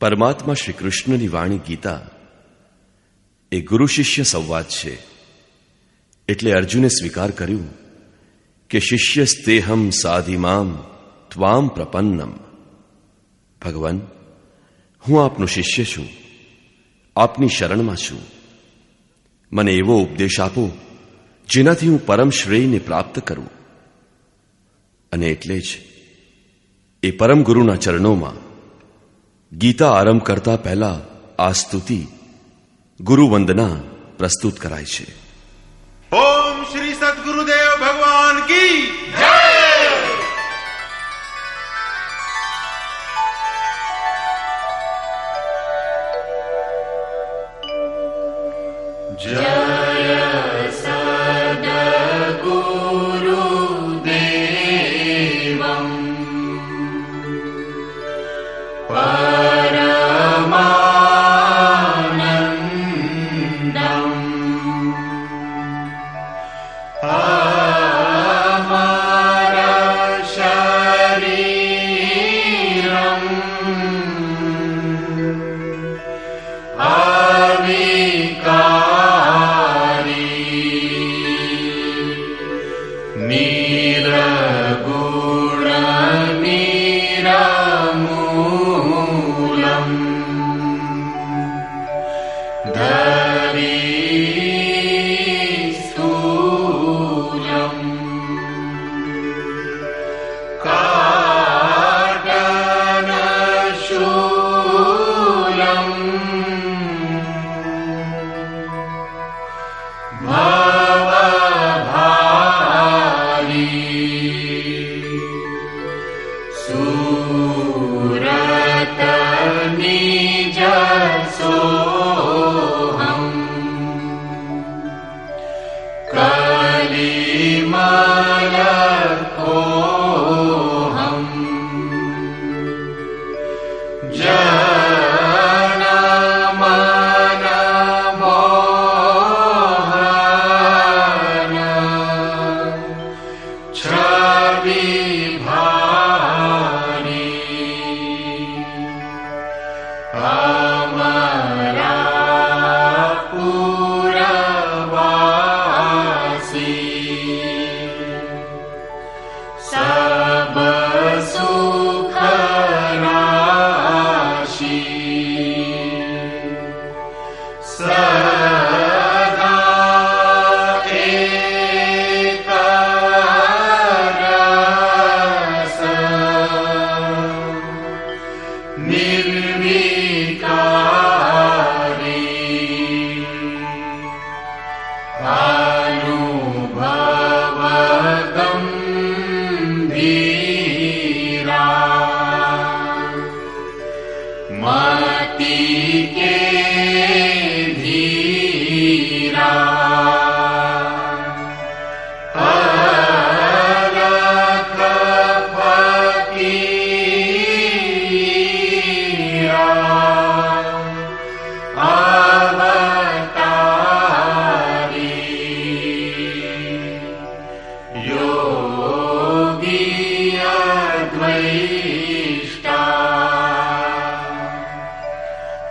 પરમાત્મા શ્રી કૃષ્ણની વાણી ગીતા એ ગુરુ શિષ્ય સંવાદ છે. એટલે અર્જુને સ્વીકાર કર્યું કે શિષ્યસ્તેહમ સાધિમામ ત્વામ પ્રપન્નમ. ભગવાન, હું આપનો શિષ્ય છું, આપની શરણમાં છું. મને એવો ઉપદેશ આપો જેનાથી હું પરમ શ્રેયને પ્રાપ્ત કરું. અને એટલે જ એ પરમ ગુરુના ચરણોમાં ગીતા આરંભ કરતા પહેલા આ સ્તુતિ ગુરુ વંદના પ્રસ્તુત કરાય છે. ઓમ શ્રી સદગુરુદેવ ભગવાન કી જય.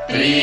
Three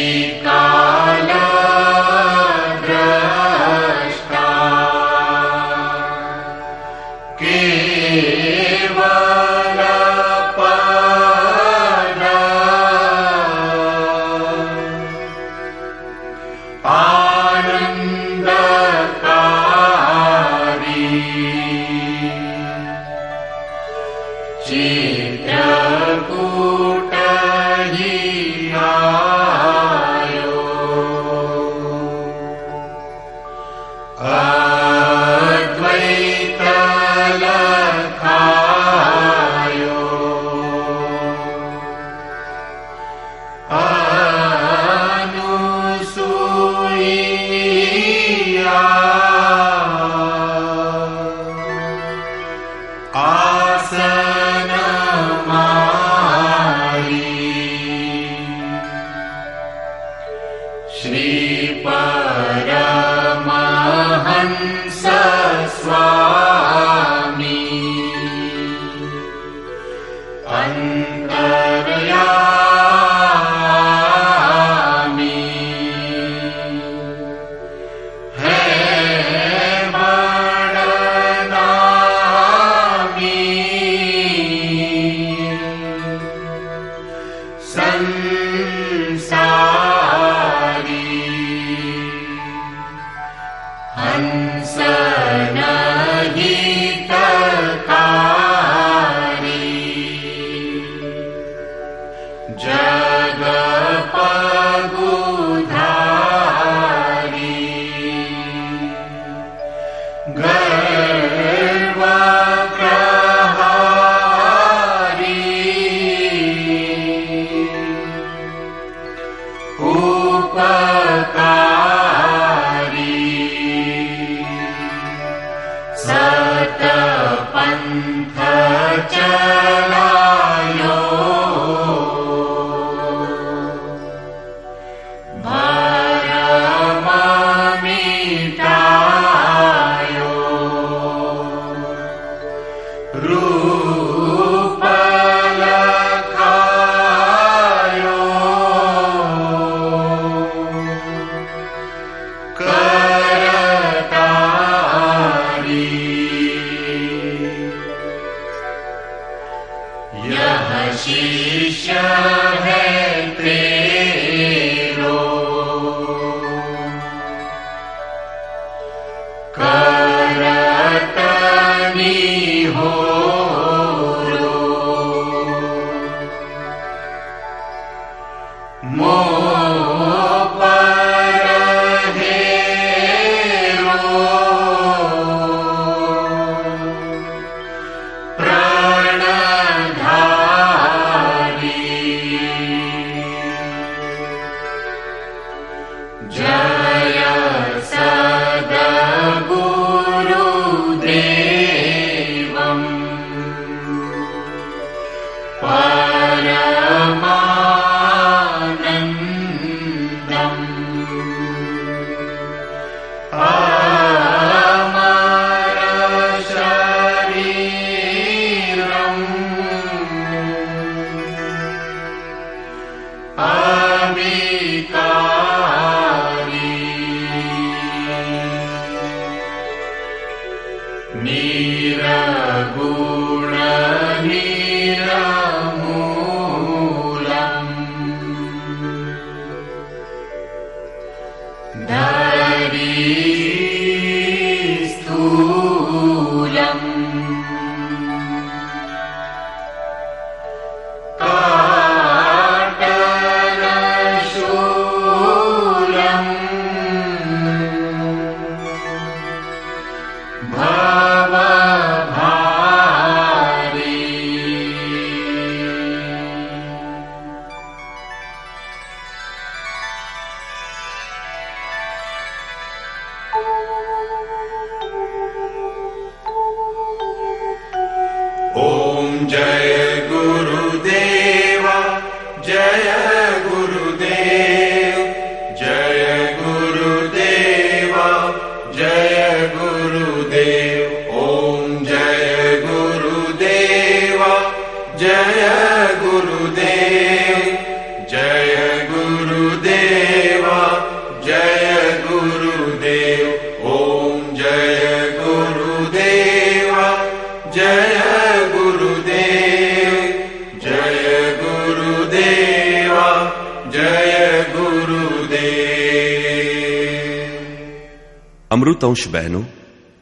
અમૃતંશ બહેનો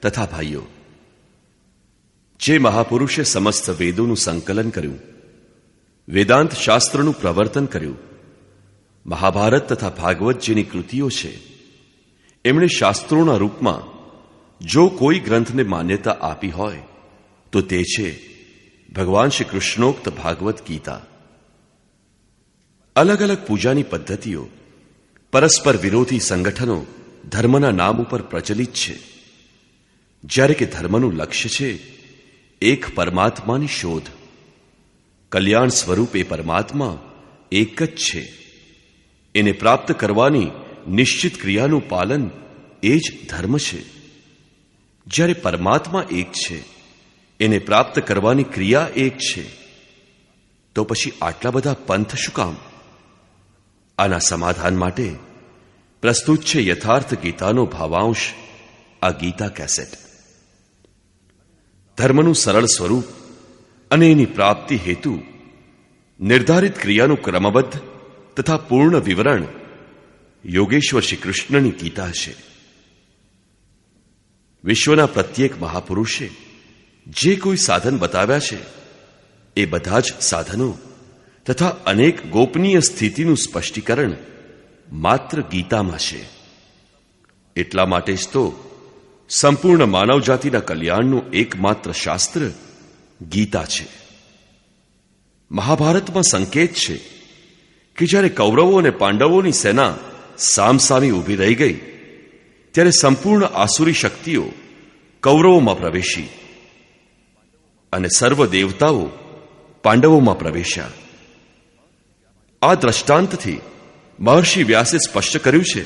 તથા ભાઈઓ, જે મહાપુરુષે સમસ્ત વેદોનું સંકલન કર્યું, વેદાંત શાસ્ત્રનું પ્રવર્તન કર્યું, મહાભારત તથા ભાગવત જેની કૃતિઓ છે, એમણે શાસ્ત્રોના રૂપમાં જો કોઈ ગ્રંથને માન્યતા આપી હોય તો તે છે ભગવાન શ્રી કૃષ્ણોક્ત ભાગવત ગીતા. અલગ અલગ પૂજાની પદ્ધતિઓ, પરસ્પર વિરોધી સંગઠનો ધર્મના નામ ઉપર પ્રચલિત છે, જ્યારે કે ધર્મનું લક્ષ્ય છે એક પરમાત્માની શોધ. કલ્યાણ સ્વરૂપ એ પરમાત્મા એક જ છે. એને પ્રાપ્ત કરવાની નિશ્ચિત ક્રિયાનું પાલન એ જ ધર્મ છે. જ્યારે પરમાત્મા એક છે, એને પ્રાપ્ત કરવાની ક્રિયા એક છે, તો પછી આટલા બધા પંથ શું કામ? આના સમાધાન માટે પ્રસ્તુત છે યથાર્થ ગીતાનો ભાવાંશ, આ ગીતા કેસેટ. ધર્મનું સરળ સ્વરૂપ અને એની પ્રાપ્તિ હેતુ નિર્ધારિત ક્રિયાનું ક્રમબદ્ધ તથા પૂર્ણ વિવરણ યોગેશ્વર શ્રી કૃષ્ણની ગીતા છે. વિશ્વના પ્રત્યેક મહાપુરુષે જે કોઈ સાધન બતાવ્યા છે એ બધા જ સાધનો તથા અનેક ગોપનીય સ્થિતિનું સ્પષ્ટીકરણ માત્ર ગીતામાં છે. એટલા માટે જ તો સંપૂર્ણ માનવજાતિના કલ્યાણનું એકમાત્ર શાસ્ત્ર ગીતા છે. મહાભારતમાં સંકેત છે કે જ્યારે કૌરવો અને પાંડવોની સેના સામસામી ઊભી રહી ગઈ ત્યારે સંપૂર્ણ આસુરી શક્તિઓ કૌરવોમાં પ્રવેશી અને સર્વ દેવતાઓ પાંડવોમાં પ્રવેશ્યા. આ દ્રષ્ટાંતથી મહર્ષિ વ્યાસે સ્પષ્ટ કર્યું છે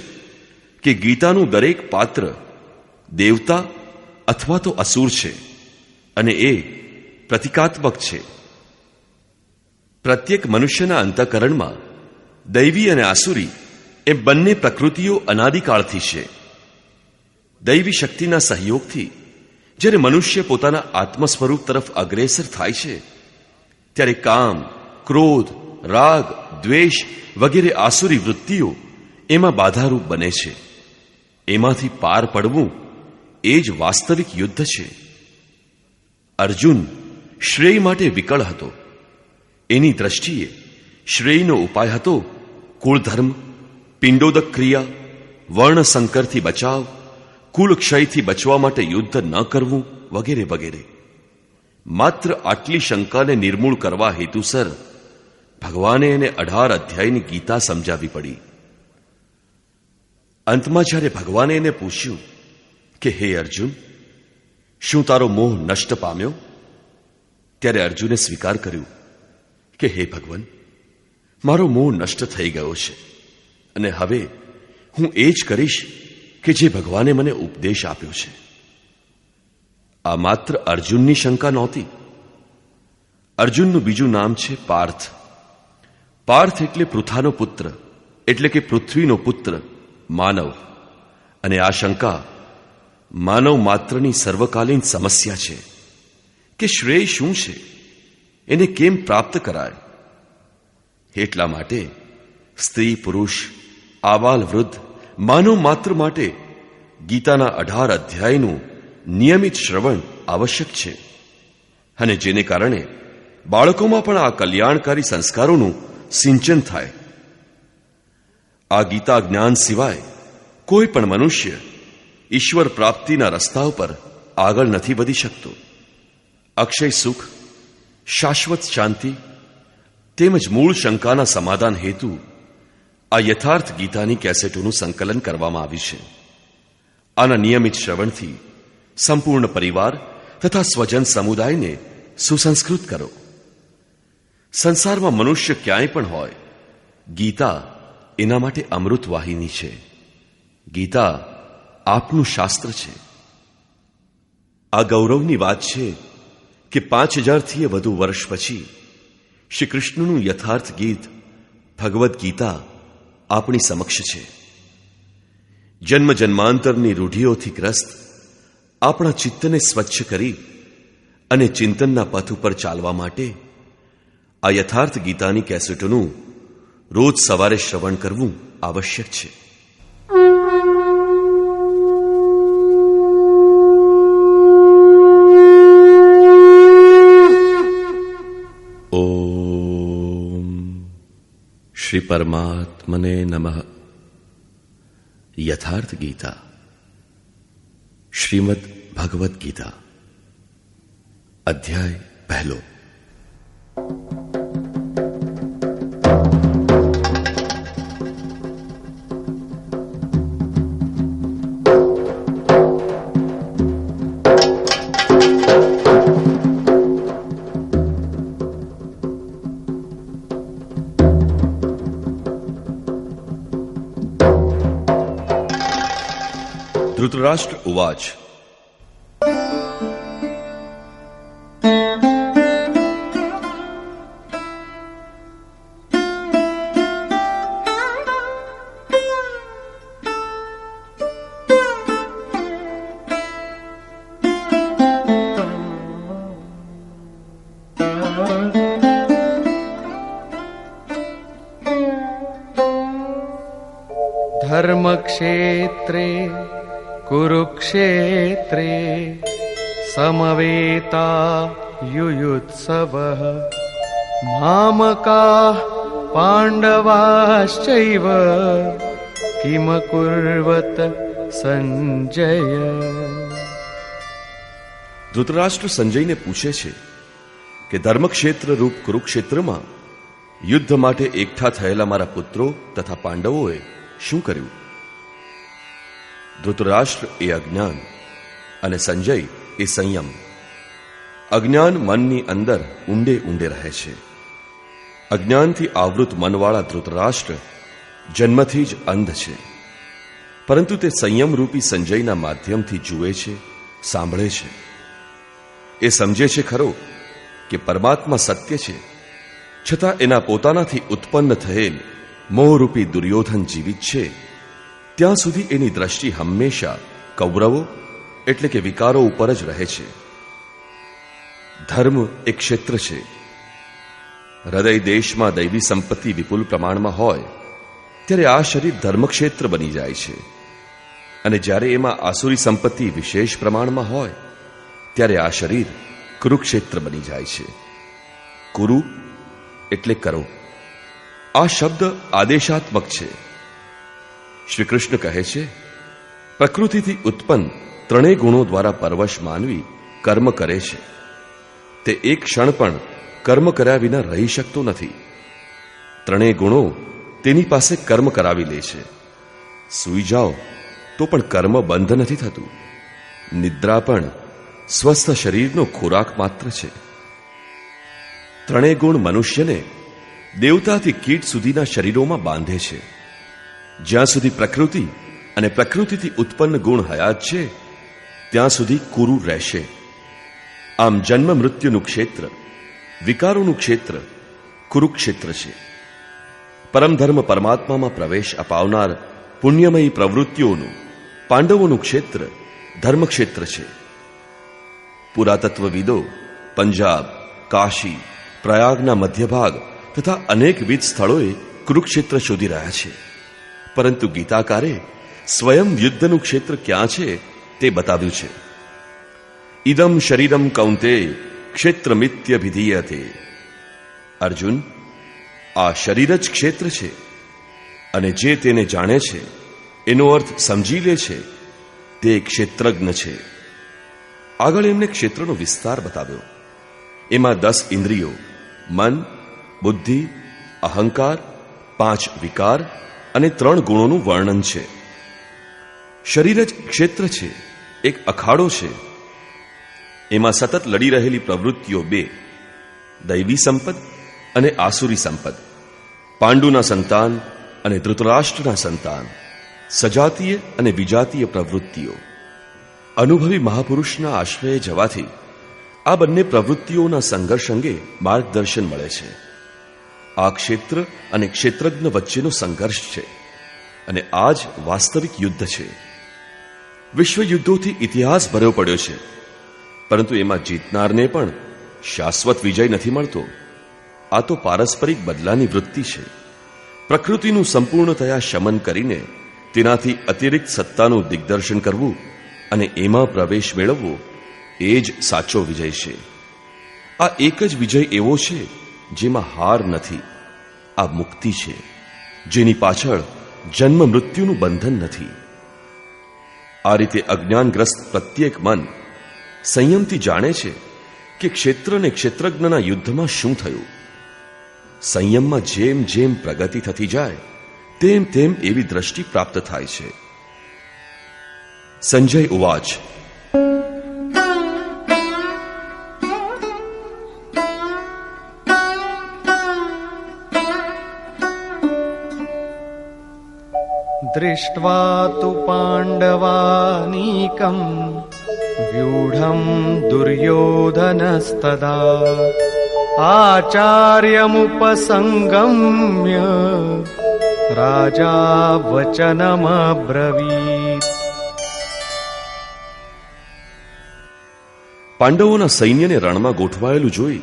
કે ગીતાનું દરેક પાત્ર દેવતા અથવા તો અસુર છે અને એ પ્રતિકાત્મક છે. પ્રત્યેક મનુષ્યના અંતઃકરણમાં દૈવી અને આસુરી એ બંને પ્રકૃતિઓ અનાદિકાળથી છે. દૈવી શક્તિના સહયોગથી જ્યારે મનુષ્ય પોતાના આત્મ સ્વરૂપ તરફ અગ્રેસર થાય છે ત્યારે કામ, ક્રોધ, રાગ, દ્વેષ વગેરે આસુરી વૃત્તિઓ એમાં બાધારૂપ બને છે. એમાંથી પાર પડવું એ જ વાસ્તવિક યુદ્ધ છે. અર્જુન શ્રેય માટે વિકળ હતો. એની દ્રષ્ટિએ શ્રેયનો ઉપાય હતો કુળધર્મ, પિંડોદક ક્રિયા, વર્ણ સંકરથી બચાવ, કુલ ક્ષયથી બચવા માટે યુદ્ધ ન કરવું વગેરે વગેરે. માત્ર આટલી શંકાને નિર્મૂળ કરવા હેતુસર ભગવાને એને 18 અધ્યાયની ગીતા સમજાવી પડી. અંતમાં જ્યારે ભગવાને એને પૂછ્યું કે હે અર્જુન, શું તારો મોહ નષ્ટ પામ્યો? ત્યારે અર્જુને સ્વીકાર કર્યું કે હે ભગવાન, મારો મોહ નષ્ટ થઈ ગયો છે અને હવે હું એ જ કરીશ કે જે ભગવાને મને ઉપદેશ આપ્યો છે. આ માત્ર અર્જુનની શંકા નહોતી. અર્જુનનું બીજું નામ છે પાર્થ. પાર્થ એટલે પૃથાનો પુત્ર, એટલે કે પૃથ્વીનો પુત્ર, માનવ. અને આ શંકા માનવ માત્રની સર્વકાલીન સમસ્યા છે કે શ્રેય શું છે, એને કેમ પ્રાપ્ત કરાય. એટલા માટે સ્ત્રી, પુરુષ, આબાલ, વૃદ્ધ, માનવ માત્ર માટે ગીતાના 18 અધ્યાયનું નિયમિત શ્રવણ આવશ્યક છે. અને જેને કારણે બાળકોમાં પણ આ કલ્યાણકારી સંસ્કારોનું સિંચન થાય. આ ગીતા જ્ઞાન સિવાય કોઈ પણ મનુષ્ય ઈશ્વર પ્રાપ્તિના રસ્તા ઉપર આગળ નથી વધી શકતો. અક્ષય સુખ, શાશ્વત શાંતિ તેમજ મૂળ શંકાના સમાધાન હેતુ આ યથાર્થ ગીતાની કેસેટોનું સંકલન કરવામાં આવ્યું છે. આના નિયમિત શ્રવણથી સંપૂર્ણ પરિવાર તથા સ્વજન સમુદાયને સુસંસ્કૃત કરો. સંસારમાં મનુષ્ય ક્યાંય પણ હોય, ગીતા એના માટે અમૃત વાહિની છે. ગીતા આપનું શાસ્ત્ર છે. આ ગૌરવની વાત છે કે 5000થી વધુ વર્ષ પછી શ્રી કૃષ્ણનું યથાર્થ ગીત ભગવદ્ ગીતા આપણી સમક્ષ છે. જન્મ જન્માંતરની રૂઢિઓથી ગ્રસ્ત આપણા ચિત્તને સ્વચ્છ કરી અને ચિંતનના પથ ઉપર ચાલવા માટે આ યથાર્થ ગીતાની કેસેટોનું રોજ સવારે શ્રવણ કરવું આવશ્યક છે. ઓમ શ્રી પરમાત્મને નમઃ. યથાર્થ ગીતા, શ્રીમદ ભગવદ્ ગીતા, અધ્યાય પહેલો. ધૃતરાષ્ટ્ર ઉવાચ. धर्मक्षेत्रे कुरुक्षेत्रे समवेता युयुत्सवः मामकाः पाण्डवाश्चैव किमकुर्वत संजय। ધૃતરાષ્ટ્ર સંજયને પૂછે છે કે ધર્મક્ષેત્ર રૂપ કુરુક્ષેત્રમાં યુદ્ધ માટે એકઠા થયેલા મારા પુત્રો તથા પાંડવોએ શું કર્યું? ધૃતરાષ્ટ્ર એ અજ્ઞાન અને સંજય એ સંયમ. અજ્ઞાન મનની અંદર ઊંડે ઊંડે રહે છે. અજ્ઞાનથી આવૃત મનવાળા ધૃતરાષ્ટ્ર જન્મથી જ અંધ છે, પરંતુ તે સંયમરૂપી સંજયના માધ્યમથી જુએ છે, સાંભળે છે. એ સમજે છે ખરો કે પરમાત્મા સત્ય છે, છતાં એના પોતાનાથી ઉત્પન્ન થયેલ મોહરૂપી દુર્યોધન જીવિત છે. ત્યાં સુધી એની દ્રષ્ટિ હંમેશા કૌરવો એટલે કે વિકારો ઉપર જ રહે છે. ધર્મ એક ક્ષેત્ર છે. હૃદય દેશમાં દૈવી સંપત્તિ વિપુલ પ્રમાણમાં હોય ત્યારે આ શરીર ધર્મક્ષેત્ર બની જાય છે, અને જ્યારે એમાં આસુરી સંપત્તિ વિશેષ પ્રમાણમાં હોય ત્યારે આ શરીર કુરુક્ષેત્ર બની જાય છે. કુરુ એટલે કરો. આ શબ્દ આદેશાત્મક છે. શ્રી કૃષ્ણ કહે છે, પ્રકૃતિથી ઉત્પન્ન ત્રણેય ગુણો દ્વારા પરવશ માનવી કર્મ કરે છે. તે એક ક્ષણ પણ કર્મ કર્યા વિના રહી શકતો નથી. ત્રણેય ગુણો તેની પાસે કર્મ કરાવી લે છે. સૂઈ જાઓ તો પણ કર્મ બંધ નથી થતું. નિદ્રા પણ સ્વસ્થ શરીરનો ખોરાક માત્ર છે. ત્રણેય ગુણ મનુષ્યને દેવતાથી કીટ સુધીના શરીરોમાં બાંધે છે. જ્યાં સુધી પ્રકૃતિ અને પ્રકૃતિથી ઉત્પન્ન ગુણ હયાત છે ત્યાં સુધી કુરુ રહેશે. આમ જન્મ મૃત્યુનું ક્ષેત્ર, વિકારોનું ક્ષેત્ર કુરુક્ષેત્ર છે. પરમધર્મ પરમાત્મામાં પ્રવેશ અપાવનાર પુણ્યમયી પ્રવૃત્તિઓનું પાંડવોનું ક્ષેત્ર ધર્મક્ષેત્ર છે. પુરાતત્વવિદો પંજાબ, કાશી, પ્રયાગના મધ્યભાગ તથા અનેકવિધ સ્થળોએ કુરુક્ષેત્ર શોધી રહ્યા છે, પરંતુ ગીતાકારે સ્વયં યુદ્ધનું ક્ષેત્ર ક્યાં છે તે બતાવ્યું છે. ઇદમ શરીરમ કૌંતેય ક્ષેત્રમિત્યભિધીયતે. અર્જુન, આ શરીર જ ક્ષેત્ર છે, અને જે તેને જાણે છે, એનો અર્થ સમજી લે છે, તે ક્ષેત્રજ્ઞ છે. આગળ એમણે ક્ષેત્રનો વિસ્તાર બતાવ્યો. એમાં 10 ઇન્દ્રિયો, મન, બુદ્ધિ, અહંકાર, 5 વિકાર અને 3 ગુણોનું વર્ણન છે. શરીર જ ક્ષેત્ર છે, એક અખાડો છે. એમાં સતત લડી રહેલી પ્રવૃત્તિઓ 2, દૈવી સંપદ અને આસુરી સંપદ, પાંડુના સંતાન અને ધૃતરાષ્ટ્રના સંતાન, સજાતીય અને વિજાતીય પ્રવૃત્તિઓ. અનુભવી મહાપુરુષના આશ્રયે જવાથી આ બંને પ્રવૃત્તિઓના સંઘર્ષ અંગે માર્ગદર્શન મળે છે. આ ક્ષેત્ર અને ક્ષેત્રજ્ઞ વચ્ચેનો સંઘર્ષ છે, અને આ જ વાસ્તવિક યુદ્ધ છે. વિશ્વયુદ્ધોથી ઇતિહાસ ભર્યો પડ્યો છે, પરંતુ એમાં જીતનારને પણ શાશ્વત વિજય નથી મળતો. આ તો પારસ્પરિક બદલાની વૃત્તિ છે. પ્રકૃતિનું સંપૂર્ણતયા શમન કરીને તેનાથી અતિરિક્ત સત્તાનું દિગ્દર્શન કરવું અને એમાં પ્રવેશ મેળવવો, એ જ સાચો વિજય છે. આ એક જ વિજય એવો છે જેમાં હાર નથી. આ મુક્તિ છે, જેની પાછળ જન્મ મૃત્યુનું બંધન નથી. આ રીતે અજ્ઞાનગ્રસ્ત પ્રત્યેક મન સંયમથી જાણે છે કે ક્ષેત્ર અને ક્ષેત્રજ્ઞના યુદ્ધમાં શું થયું. સંયમમાં જેમ જેમ પ્રગતિ થતી જાય તેમ તેમ એવી દ્રષ્ટિ પ્રાપ્ત થાય છે. સંજય ઉવાચ. दृष्ट्वा तु पाण्डवानीकं व्यूढं दुर्योधनस्तदा आचार्यमुपसंगम्य राजा वचनमब्रवीत्. પાંડવોના સૈન્યને રણમાં ગોઠવાયેલું જોઈ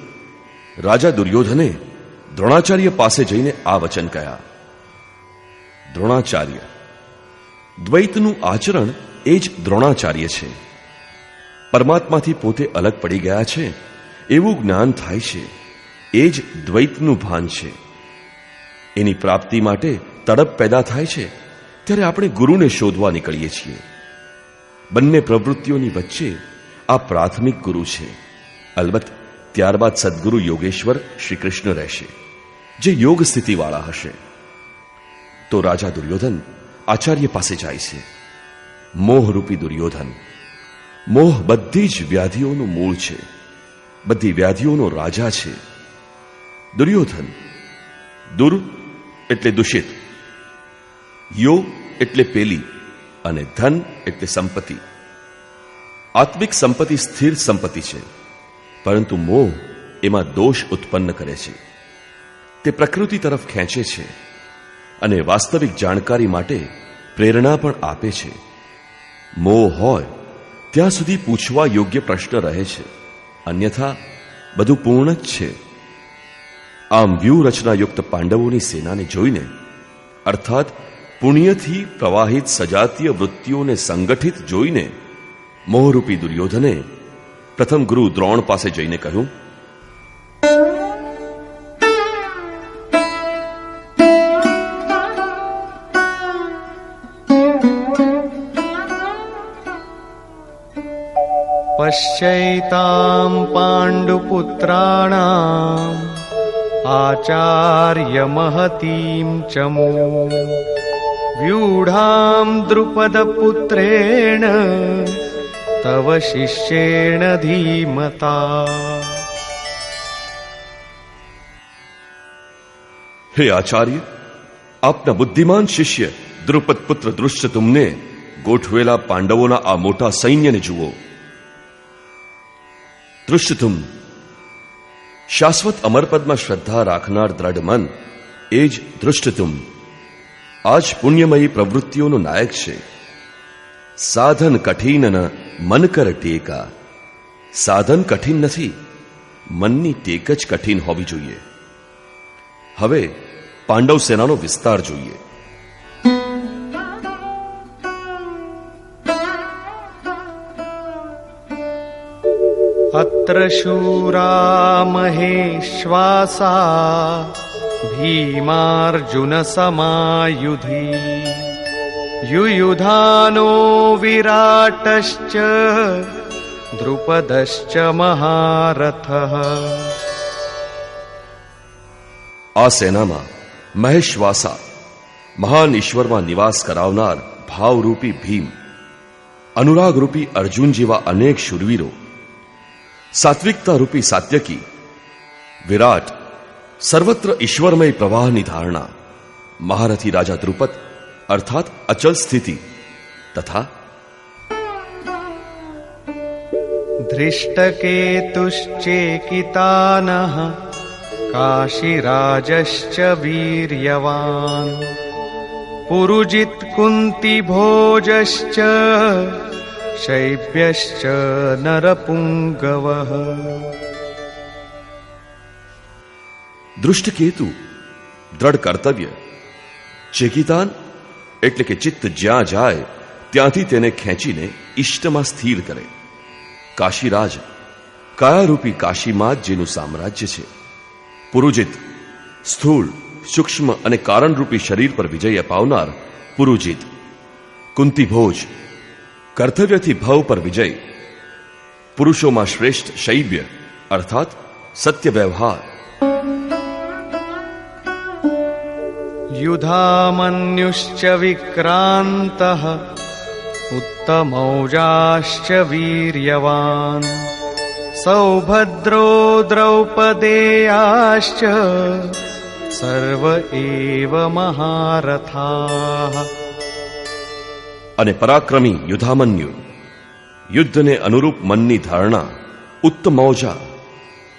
રાજા દુર્યોધને દ્રોણાચાર્ય પાસે જઈને આ વચન કહ્યા. દ્રોણાચાર્ય, દ્વૈતનું આચરણ એ જ દ્રોણાચાર્ય છે. પરમાત્માથી પોતે અલગ પડી ગયા છે એવું જ્ઞાન થાય છે, એ જ દ્વૈતનું ભાન છે. એની પ્રાપ્તિ માટે તડપ પેદા થાય છે ત્યારે આપણે ગુરુને શોધવા નીકળીએ છીએ. બંને પ્રવૃત્તિઓની વચ્ચે આ પ્રાથમિક ગુરુ છે. અલબત્ત ત્યારબાદ સદગુરુ યોગેશ્વર શ્રી કૃષ્ણ રહેશે, જે યોગ સ્થિતિવાળા હશે. તો રાજા દુર્યોધન આચાર્ય પાસે જાય છે. મોહરૂપી દુર્યોધન. મોહ બધી જ વ્યાધિઓનું મૂળ છે, બધી વ્યાધિઓનો રાજા છે. દુર્યોધન. દુર એટલે દૂષિત, યો એટલે પેલી, અને ધન એટલે સંપત્તિ. આત્મિક સંપત્તિ સ્થિર સંપત્તિ છે, પરંતુ મોહ એમાં દોષ ઉત્પન્ન કરે છે. તે પ્રકૃતિ તરફ ખેંચે છે અને વાસ્તવિક જાણકારી માટે પ્રેરણા પણ આપે છે. મોહ હોય ત્યાં સુધી પૂછવા યોગ્ય પ્રશ્ન રહે છે, અન્યથા બધું પૂર્ણ જ છે. આમ વ્યૂહરચનાયુક્ત પાંડવોની સેનાને જોઈને, અર્થાત પુણ્યથી પ્રવાહિત સજાતીય વૃત્તિઓને સંગઠિત જોઈને, મોહરૂપી દુર્યોધને પ્રથમ ગુરુ દ્રોણ પાસે જઈને કહ્યું, પશ્યૈતામ પાંડુપુત્રાણામ આચાર્ય મહતીમ ચમુ વ્યુઢામ દ્રુપદપુત્રેણ તવ શિષ્યેણ ધીમતા. હે આચાર્ય, આપના બુદ્ધિમાન શિષ્ય દ્રુપદ પુત્ર દૃષ્ટતુમને ગોઠવેલા પાંડવોના આ મોટા સૈન્યને જુઓ. દૃષ્ટતુમ શાશ્વત અમરપદમાં શ્રદ્ધા રાખનાર દ્રઢ મન, એ જ દૃષ્ટતુમ આજ પુણ્યમયી પ્રવૃત્તિઓનો નાયક છે. સાધન કઠિન ન મન કર ટેકા. સાધન કઠિન નથી, મનની ટેક જ કઠિન હોવી જોઈએ. હવે પાંડવ સેનાનો વિસ્તાર જોઈએ. અત્ર શૂરા મહેશ્વાસા ભીમાર્જુન સમાયુધી યુયુધાનો વિરાટશ્ચ દ્રુપદશ્ચ મહારથઃ. આ સેનામાં મહેશ્વાસા, મહાન ઈશ્વરમાં નિવાસ કરાવનાર ભાવરૂપી ભીમ, અનુરાગરૂપી અર્જુન જેવા અનેક શૂરવીરો, સાત્વિકતા રૂપી સાત્યકી, વિરાટ, સર્વત્ર ઈશ્વરમય પ્રવાહની ધારણા, મહારથી રાજા દ્રુપદ અર્થાત અચલ સ્થિતિ, તથા ધૃષ્ટકેતુશ્ચેકિતાનઃ કાશીરાજશ્ચ વીર્યવાન પુરુજિત કુંતીભોજશ્ચ શૈબ્યશ્ચ નરપુંગવઃ. દૃષ્ટકેતુ દ્રઢ કર્તવ્ય, ચેકિતાન એટલે કે ચિત્ત જ્યાં જાય ત્યાંથી તેને ખેંચીને ઈષ્ટમાં સ્થિર કરે. કાશીરાજ, કાયારૂપી કાશીમાં જ જેનું સામ્રાજ્ય છે. પુરુજિત, સ્થૂળ, સૂક્ષ્મ અને કારણરૂપી શરીર પર વિજય અપાવનાર પુરુજિત. કુંતીભોજ, કર્તવ્યથી ભવ પર વિજય. પુરુષોમાં શ્રેષ્ઠ શૈબ્ય અર્થાત સત્ય વ્યવહાર. યુધામન્યુશ્ચ વિક્રાંતઃ ઉત્તમૌજાશ્ચ વીર્યવાન સૌભદ્રો દ્રૌપદેયાશ્ચ સર્વ એવ મહારથાઃ. અને પરાક્રમી યુધામન્યુ, યુદ્ધને અનુરૂપ મનની ધારણા, ઉત્તમૌજા,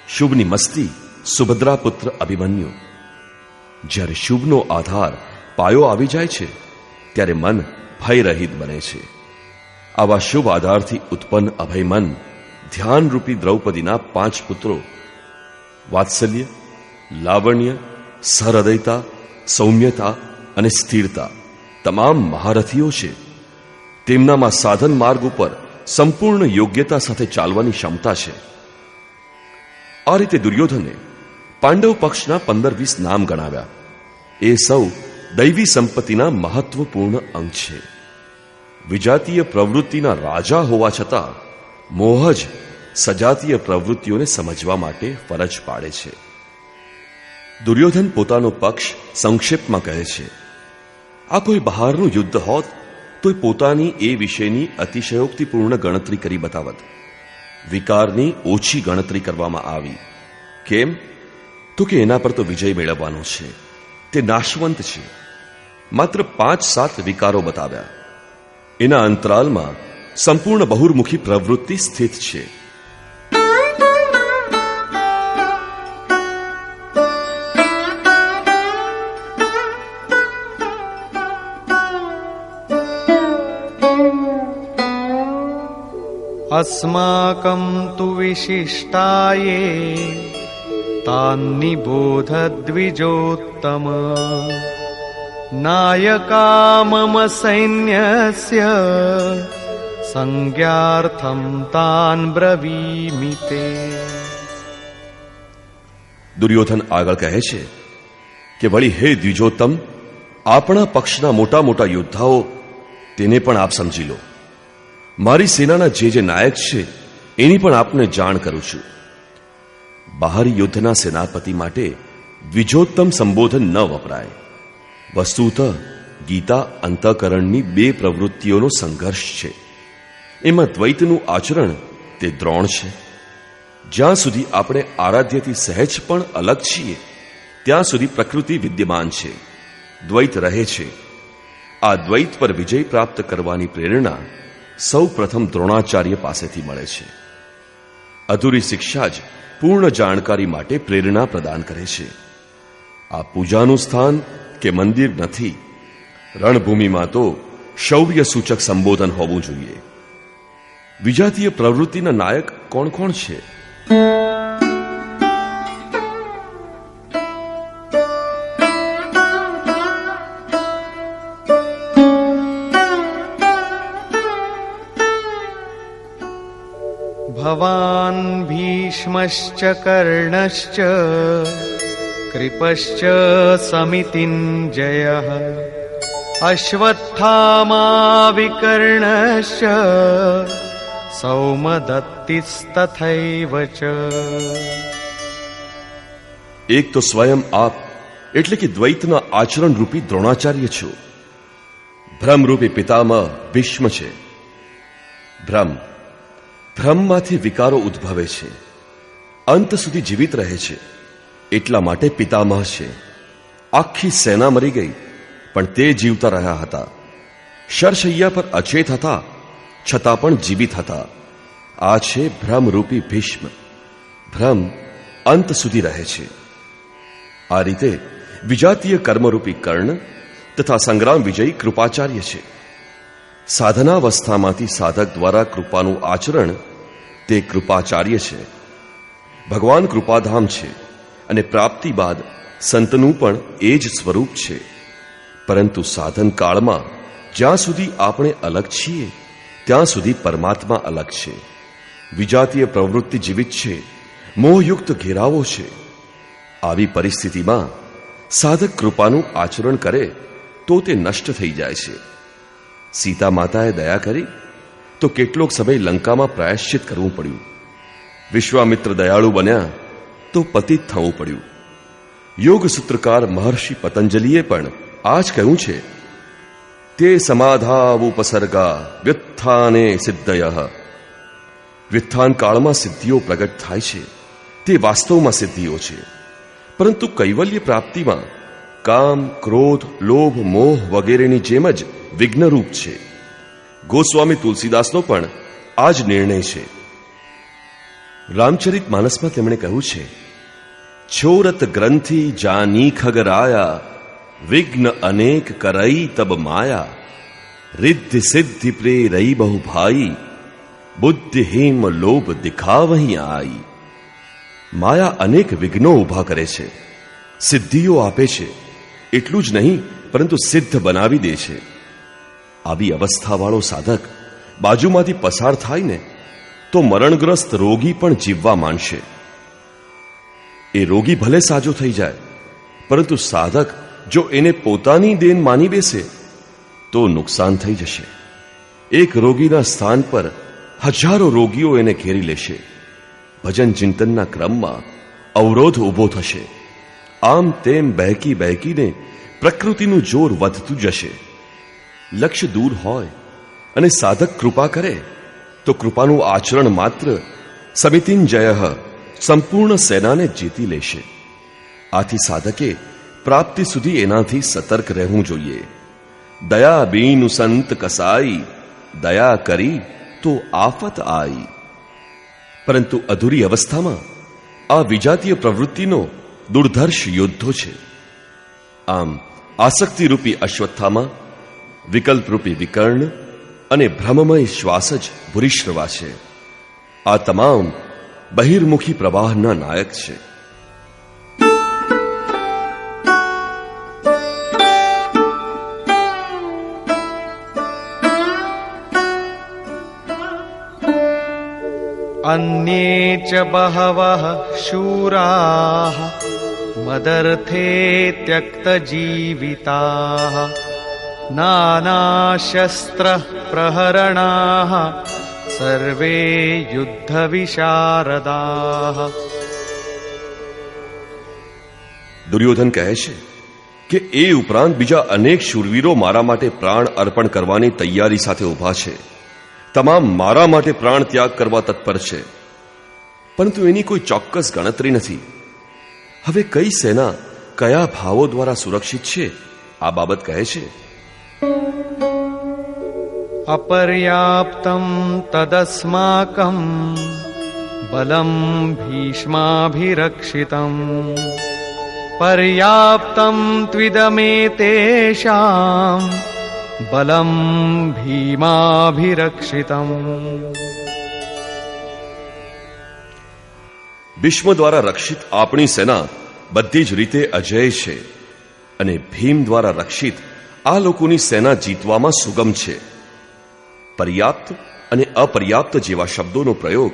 શુભની મસ્તી, સુભદ્રા પુત્ર અભિમન્યુ. જ્યારે શુભનો આધાર પાયો આવી જાય છે ત્યારે મન ભયરહિત બને છે. આવા શુભ આધારથી ઉત્પન્ન અભય મન ધ્યાનરૂપી દ્રૌપદીના 5 પુત્રો વાત્સલ્ય, લાવણ્ય, સહૃદયતા, સૌમ્યતા અને સ્થિરતા તમામ મહારથીઓ છે. તેમનામાં સાધન માર્ગ ઉપર સંપૂર્ણ યોગ્યતા સાથે ચાલવાની ક્ષમતા છે. આ રીતે દુર્યોધને પાંડવ પક્ષના 15-20 નામ ગણાવ્યા. એ સૌ દૈવી સંપત્તિના મહત્વપૂર્ણ અંગ છે. વિજાતીય પ્રવૃત્તિના રાજા હોવા છતાં મોહ જ સજાતીય પ્રવૃત્તિઓને સમજવા માટે ફરજ પાડે છે. દુર્યોધન પોતાનો પક્ષ સંક્ષેપમાં કહે છે, આ કોઈ બહારનું યુદ્ધ હોત તો પોતાની એ વિશેની અતિશયોક્તિપૂર્ણ ગણતરી કરી બતાવત. વિકારની ઓછી ગણતરી કરવામાં આવી. કેમ? તો કે એના પર તો વિજય મેળવવાનો છે, તે નાશવંત છે. માત્ર 5-7 વિકારો બતાવ્યા. એના અંતરાલમાં સંપૂર્ણ બહુર્મુખી પ્રવૃત્તિ સ્થિત છે. अस्माकं तु विशिष्टाये तान्निबोध द्विजोत्तम नायका मम सैन्यस्य संज्ञार्थं तान् ब्रवीमि ते. દુર્યોધન આગળ કહે છે કે વળી હે દ્વિજોત્તમ, આપણા પક્ષના મોટા મોટા યોદ્ધાઓ તેને પણ આપ સમજી લો. મારી સેનાના જે નાયક છે એની પણ આપને જાણ કરું છું. બહારી યુદ્ધના સેનાપતિ માટે દ્વિજોત્તમ સંબોધન ન વપરાય. વસ્તુતઃ ગીતા અંતઃકરણની 2 પ્રવૃત્તિઓનો સંઘર્ષ છે. એમાં દ્વૈતનું આચરણ તે દ્રોણ છે. જ્યાં સુધી આપણે આરાધ્યથી સહેજ પણ અલગ છીએ ત્યાં સુધી પ્રકૃતિ વિદ્યમાન છે, દ્વૈત રહે છે. આ દ્વૈત પર વિજય પ્રાપ્ત કરવાની પ્રેરણા સૌ પ્રથમ દ્રોણાચાર્ય પાસેથી મળે છે. અધૂરી શિક્ષા જ પૂર્ણ જાણકારી માટે પ્રેરણા પ્રદાન કરે છે. આ પૂજાનું સ્થાન કે મંદિર નથી. રણભૂમિમાં તો શૌર્ય સૂચક સંબોધન હોવું જોઈએ. વિજાતીય પ્રવૃત્તિના નાયક કોણ કોણ છે? भवान् भीष्मश्च कर्णश्च कृपश्च समितिञ्जयः अश्वत्थामा विकर्णश्च सौमदत्तिस्तथैव च. એક તો સ્વયં આપ એટલે કે દ્વૈતના આચરણ રૂપી દ્રોણાચાર્ય છો. ભ્રમરૂપી પિતામહ ભીષ્મ છે. ભ્રમમાંથી વિકારો ઉદ્ભવે છે, અંત સુધી જીવિત રહે છે, એટલા માટે પિતામહ છે. આખી સેના મરી ગઈ પણ તે જીવતા રહ્યા હતા. શરશૈયા પર અચેત હતા છતાં પણ જીવિત હતા. આ છે ભ્રમરૂપી ભીષ્મ. ભ્રમ અંત સુધી રહે છે. આ રીતે વિજાતીય કર્મરૂપી કર્ણ તથા સંગ્રામ વિજયી કૃપાચાર્ય છે. સાધનાવસ્થામાંથી સાધક દ્વારા કૃપાનું આચરણ તે કૃપાચાર્ય છે. ભગવાન કૃપાધામ છે અને પ્રાપ્તિ બાદ સંતનું પણ એ જ સ્વરૂપ છે. પરંતુ સાધન કાળમાં જ્યાં સુધી આપણે અલગ છીએ ત્યાં સુધી પરમાત્મા અલગ છે. વિજાતીય પ્રવૃત્તિ જીવિત છે, મોહયુક્ત ઘેરાવો છે. આવી પરિસ્થિતિમાં સાધક કૃપાનું આચરણ કરે તો તે નષ્ટ થઈ જાય છે. સીતા માતાએ દયા કરી તો કેટલોક સમય લંકામાં પ્રાયશ્ચિત કરવું પડ્યું. વિશ્વામિત્ર દયાળુ બન્યા તો પતિત થવું પડ્યું. યોગ સૂત્રકાર મહર્ષિ પતંજલિએ પણ આ જ કહ્યું છે, તે સમાધાવુપસર્ગા વ્યુત્થાને સિદ્ધયઃ. વ્યુત્થાન કાળમાં સિદ્ધિઓ પ્રગટ થાય છે, તે વાસ્તવમાં સિદ્ધિઓ છે. પરંતુ કૈવલ્ય પ્રાપ્તિમાં કામ, ક્રોધ, લોભ, મોહ વગેરેની જેમ જ વિઘ્નરૂપ છે. ગોસ્વામી તુલસીદાસનો પણ આ જ નિર્ણય છે. રામચરિત માનસમાં તેમણે કહ્યું છે, છોરત ગ્રંથિ જાની ખગરાયા વિઘ્ન અનેક કરઈ તબ માયા રિદ્ધિ સિદ્ધિ પ્રેરઈ બહુ ભાઈ બુદ્ધિહીમ લોભ દિખાવહી આઈ. માયા અનેક વિઘ્નો ઊભા કરે છે, સિદ્ધિઓ આપે છે. એટલું જ નહીં પરંતુ સિદ્ધ બનાવી દે છે. આવી અવસ્થાવાળો સાધક બાજુમાંથી પસાર થાય ને તો મરણગ્રસ્ત રોગી પણ જીવવા માંડશે. એ રોગી ભલે સાજો થઈ જાય, પરંતુ સાધક જો એને પોતાની દેન માની બેસે તો નુકસાન થઈ જશે. એક રોગીના સ્થાન પર હજારો રોગીઓ એને ઘેરી લેશે. ભજન ચિંતનના ક્રમમાં અવરોધ ઊભો થશે. આમ તેમ બહેકી બહેકીને પ્રકૃતિનું જોર વધતું જશે. લક્ષ્ય દૂર હોય અને સાધક કૃપા કરે તો કૃપાનું આચરણ માત્ર સમિતિંજય સંપૂર્ણ સેનાને જીતી લેશે. આથી સાધકે પ્રાપ્તિ સુધી એનાથી સતર્ક રહેવું જોઈએ. દયા બીનુ સંત કસાઈ, દયા કરી તો આફત આઈ. પરંતુ અધૂરી અવસ્થામાં આ વિજાતીય પ્રવૃત્તિનો દુર્ધર્ષ યોદ્ધો છે. આમ આસક્તિરૂપી અશ્વત્થામાં, વિકલ્પરૂપી વિકર્ણ અને ભ્રમમય શ્વાસ જ ભૂરિશ્રવા છે. આ તમામ બહિર્મુખી પ્રવાહના નાયક છે. अन्ये च बहवः शूराः मदर्थे त्यक्तजीविताः नानाशस्त्रप्रहरणाः सर्वे युद्धविशारदाः. દુર્યોધન કહે છે કે એ ઉપરાંત બીજા અનેક શૂરવીરો મારા માટે પ્રાણ અર્પણ કરવાની તૈયારી સાથે ઊભા છે. તમામ મારા માટે પ્રાણ ત્યાગ કરવા તત્પર છે, પરંતુ એની કોઈ ચોક્કસ ગણતરી નથી. હવે કઈ સેના કયા ભાવો દ્વારા સુરક્ષિત છે આ બાબત કહે છે. અપર્યાપ્તમ તદસ્માકમ બલમ ભીષ્માભિરક્ષિતમ પર્યાપ્તમ ત્વિદમેતેષાં બલમ ભીમાભિરક્ષિતમ. ભીષ્મ દ્વારા રક્ષિત આપણી સેના બધી જ રીતે અજય છે, અને ભીમ દ્વારા રક્ષિત આ લોકોની સેના જીતવામાં સુગમ છે. પર્યાપ્ત અને અપર્યાપ્ત જેવા શબ્દોનો પ્રયોગ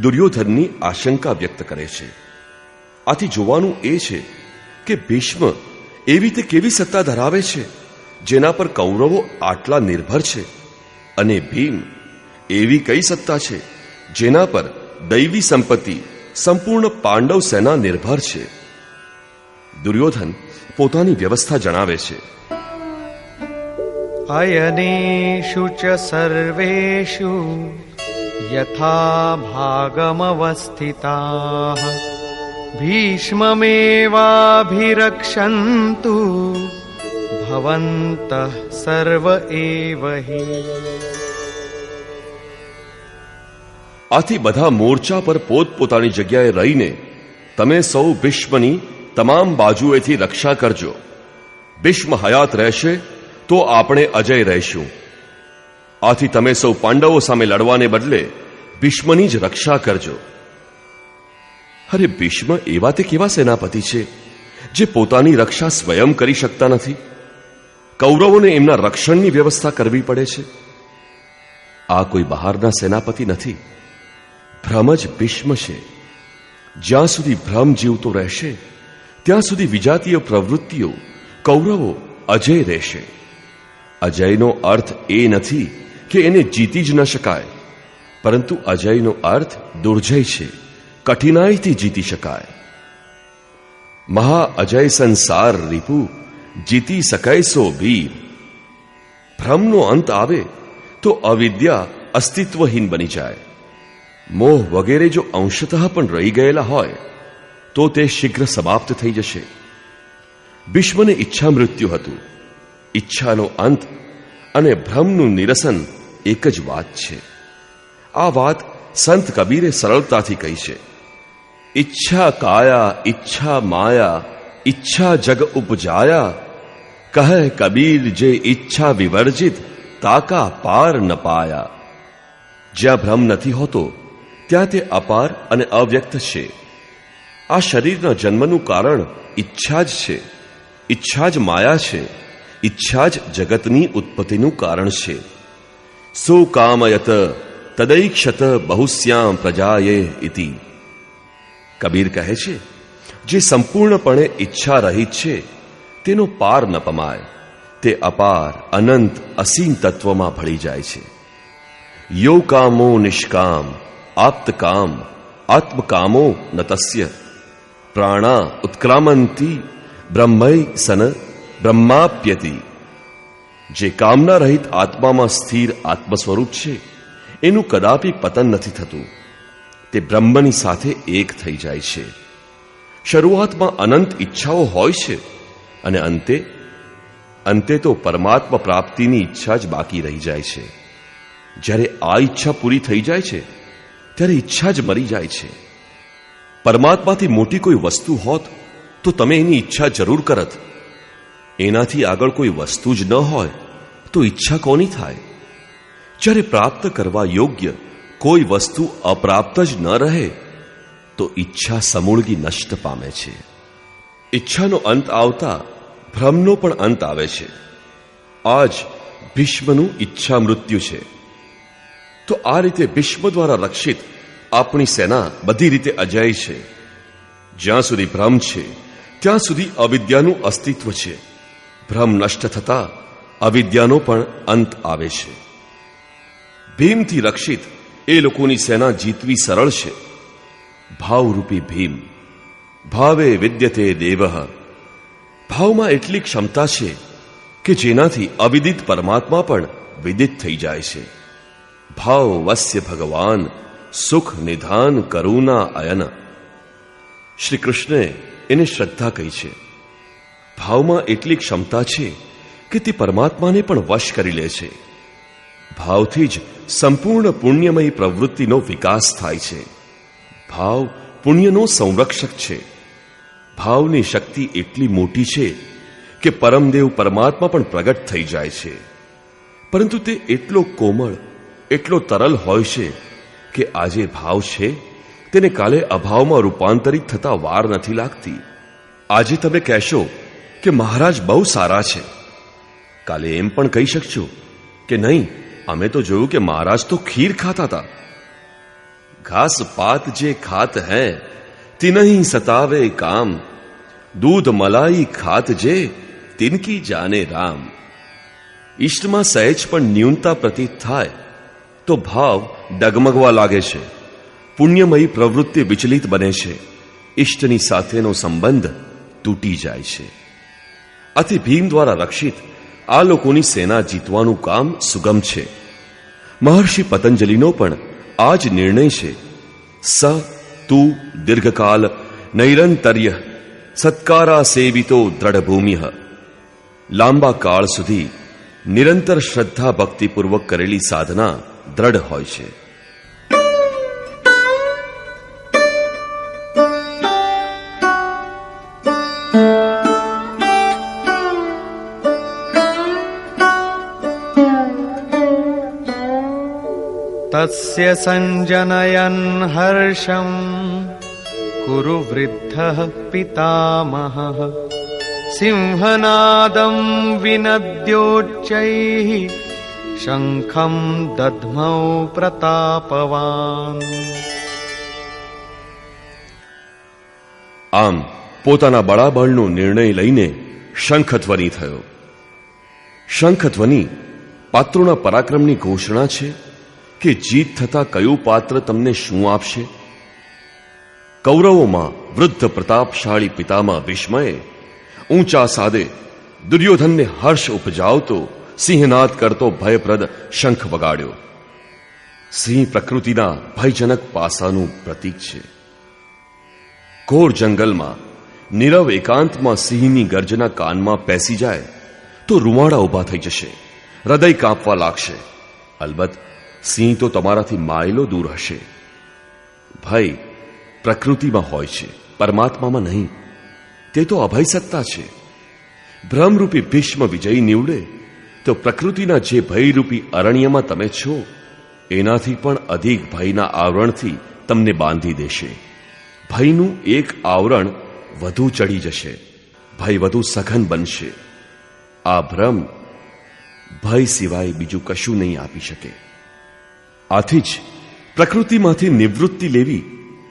દુર્યોધનની આશંકા વ્યક્ત કરે છે. આથી જોવાનું એ છે કે ભીષ્મ એવી તે કેવી સત્તા ધરાવે છે જેના પર કૌરવો આટલા નિર્ભર છે, અને ભીમ એવી કઈ સત્તા છે જેના પર દૈવી સંપત્તિ સંપૂર્ણ પાંડવ સેના નિર્ભર છે. દુર્યોધન પોતાની વ્યવસ્થા જણાવે છે. અયનેષુ ચ સર્વેષુ યથા ભાગમવસ્થિતાઃ ભીષ્મમેવાભિરક્ષन्तુ ભવन्तઃ સર્વ એવ હિ. આથી બધા મોરચા પર પોતપોતાની જગ્યાએ રહીને તમે સૌ ભીષ્મની તમામ બાજુએથી રક્ષા કરજો. ભીષ્મ હયાત રહેશે તો આપણે અજય રહીશું. આથી તમે સૌ પાંડવો સામે લડવાને બદલે ભીષ્મની જ રક્ષા કરજો. અરે ભીષ્મ એવા તે કેવા સેનાપતિ છે જે પોતાની રક્ષા સ્વયં કરી શકતા નથી? કૌરવોને એમના રક્ષણની વ્યવસ્થા કરવી પડે છે. આ કોઈ બહારના સેનાપતિ નથી, ભ્રમ જ ભીષ્મ છે. જ્યાં સુધી ભ્રમ જીવતો રહેશે ત્યાં સુધી વિજાતીય પ્રવૃત્તિઓ કૌરવો અજય રહેશે. અજયનો અર્થ એ નથી કે એને જીતી જ ન શકાય, પરંતુ અજયનો અર્થ દુર્જય છે, કઠિનાઈથી જીતી શકાય. મહા અજય સંસાર રીપુ જીતી શકાય સો વીર. ભ્રમનો અંત આવે તો અવિદ્યા અસ્તિત્વહીન બની જાય. મોહ વગેરે જો અંશતઃ પણ રહી ગયેલા હોય તો તે શીઘ્ર સમાપ્ત થઈ જશે. ભીષ્મને ઈચ્છા મૃત્યુ હતું. ઈચ્છાનો અંત અને ભ્રમનું નિરસન એક જ વાત છે. આ વાત સંત કબીરે સરળતાથી કહી છે. ઈચ્છા કાયા ઈચ્છા માયા ઈચ્છા જગ ઉપજાયા કહે કબીર જે ઈચ્છા વિવર્જિત તાકા પાર ન પાયા. જ્યાં ભ્રમ નથી હોતો ત્યાં તે અપાર અને અવ્યક્ત છે. આ શરીરના જન્મનું કારણ ઈચ્છા જ છે. ઈચ્છા જ માયા છે, ઈચ્છા જ જગતની ઉત્પત્તિનું કારણ છે. સો કામયત તદૈક્ષત બહુશ્યામ પ્રજાયે ઇતિ. કબીર કહે છે, જે સંપૂર્ણપણે ઈચ્છા રહિત છે તેનો પાર ન પમાય. તે અપાર અનંત અસીમ તત્વમાં ભળી જાય છે. યો કામો નિષ્કામ આપ્તકામ આત્મકામો ન તસ્ય પ્રાણા ઉત્ક્રામંતી બ્રહ્મૈ સન બ્રહ્માપ્યતિ. જે કામના રહિત આત્મામાં સ્થિર આત્મ સ્વરૂપ છે એનું કદાપી પતન નથી થતું. તે બ્રહ્મની સાથે એક થઈ જાય છે. શરૂઆતમાં અનંત ઈચ્છાઓ હોય છે અને અંતે તો પરમાત્મા પ્રાપ્તિની ઈચ્છા જ બાકી રહી જાય છે. જ્યારે આ ઈચ્છા પૂરી થઈ જાય છે ત્યારે ઈચ્છા જ મરી જાય છે. પરમાત્માથી મોટી કોઈ વસ્તુ હોત તો તમે એની ઈચ્છા જરૂર કરત. એનાથી આગળ કોઈ વસ્તુ જ ન હોય તો ઈચ્છા કોની થાય? જ્યારે પ્રાપ્ત કરવા યોગ્ય કોઈ વસ્તુ અપ્રાપ્ત જ ન રહે તો ઈચ્છા સમૂળગી નષ્ટ પામે છે. ઈચ્છાનો અંત આવતા ભ્રમનો પણ અંત આવે છે. આ જ ભીષ્મનું ઈચ્છા મૃત્યુ છે. તો આ રીતે ભીષ્મ દ્વારા રક્ષિત આપણી સેના બધી રીતે અજય છે. જ્યાં સુધી ભ્રમ છે ત્યાં સુધી અવિદ્યાનું અસ્તિત્વ છે. ભ્રમ નષ્ટ થતા અવિદ્યાનો પણ અંત આવે છે. ભીમથી રક્ષિત એ લોકોની સેના જીતવી સરળ છે. ભાવરૂપી ભીમ. ભાવે વિદ્યતે દેવઃ. ભાવમાં એટલી ક્ષમતા છે કે જેનાથી અવિદિત પરમાત્મા પણ વિદિત થઈ જાય છે. ભાવ વસ્ય ભગવાન સુખ નિધાન કરુણા અયન. શ્રી કૃષ્ણે એને શ્રદ્ધા કહી છે. ભાવમાં એટલી ક્ષમતા છે કે તે પરમાત્માને પણ વશ કરી લે છે. ભાવથી જ સંપૂર્ણ પુણ્યમયી પ્રવૃત્તિનો વિકાસ થાય છે. ભાવ પુણ્યનો સંરક્ષક છે. ભાવની શક્તિ એટલી મોટી છે કે પરમદેવ પરમાત્મા પણ પ્રગટ થઈ જાય છે. પરંતુ તે એટલો કોમળ, એટલો તરલ હોય છે કે આજે ભાવ છે તેને કાલે અભાવમાં રૂપાંતરિત થતા વાર નથી લાગતી. આજે તમે કહેશો કે મહારાજ બહુ સારા છે, કાલે એમ પણ કહી શકશો કે નહીં, અમે તો જોયું કે મહારાજ તો ખીર ખાતા હતા. ઘાસ પાત જે ખાત હૈ તિનહી સતાવે કામ, દૂધ મલાઈ ખાત જે તિનકી જાને રામ. ઈષ્ટમાં સહેજ પણ ન્યૂનતા પ્રતીત થાય તો ભાવ ડગમગવા લાગે છે. પુણ્યમયી પ્રવૃત્તિ વિચલિત બને છે. ઈષ્ટની સાથેનો સંબંધ તૂટી જાય છે. આથી ભીમ દ્વારા રક્ષિત આ લોકોની સેના જીતવાનું કામ સુગમ છે. મહર્ષિ પતંજલિનો પણ આ જ નિર્ણય છે. સ તું દીર્ઘકાલ નૈરંતર્ય સત્કારા સેવિતો દ્રઢભૂમિ. લાંબા કાળ સુધી નિરંતર શ્રદ્ધા ભક્તિપૂર્વક કરેલી સાધના દ્રઢ હોય છે. તસ્ય સંજનયન હર્ષમ કુરુ વૃદ્ધઃ પિતામહઃ સિંહનાદમ વિનદ્યોચ્ચૈઃ શંખમ દધ્મૌ પ્રતાપવાન. આમ પોતાના બળાબળનો નિર્ણય લઈને શંખધ્વનિ થયો. શંખધ્વનિ પાત્રોના પરાક્રમની ઘોષણા છે કે જીત થતા કયું પાત્ર તમને શું આપશે. કૌરવોમાં વૃદ્ધ પ્રતાપશાળી પિતામહ ભીષ્મએ ઊંચા સાદે દુર્યોધનને હર્ષ ઉપજાવતો સિંહનાદ કરતો ભયપ્રદ શંખ વગાડ્યો. સિંહ પ્રકૃતિના ભયજનક પાસાનું પ્રતીક છે. ઘોર જંગલમાં નીરવ એકાંતમાં સિંહની ગર્જના કાનમાં પેસી જાય તો રૂવાડા ઊભા થઈ જશે, હૃદય કાંપવા લાગશે. અલબત્ત સિંહ તો તમારાથી માઇલો દૂર હશે. ભય પ્રકૃતિમાં હોય છે, પરમાત્મામાં નહીં. તે તો અભય સત્તા છે. ભ્રમરૂપી ભીષ્મ વિજયી નીવડે તો પ્રકૃતિના જે ભયરૂપી અરણ્યમાં તમે છો એનાથી પણ અધિક ભયના આવરણથી તમને બાંધી દેશે. ભયનું એક આવરણ વધુ ચડી જશે, ભય વધુ સઘન બનશે. આ ભ્રમ ભય સિવાય બીજું કશું નહીં આપી શકે. આથી જ પ્રકૃતિમાંથી નિવૃત્તિ લેવી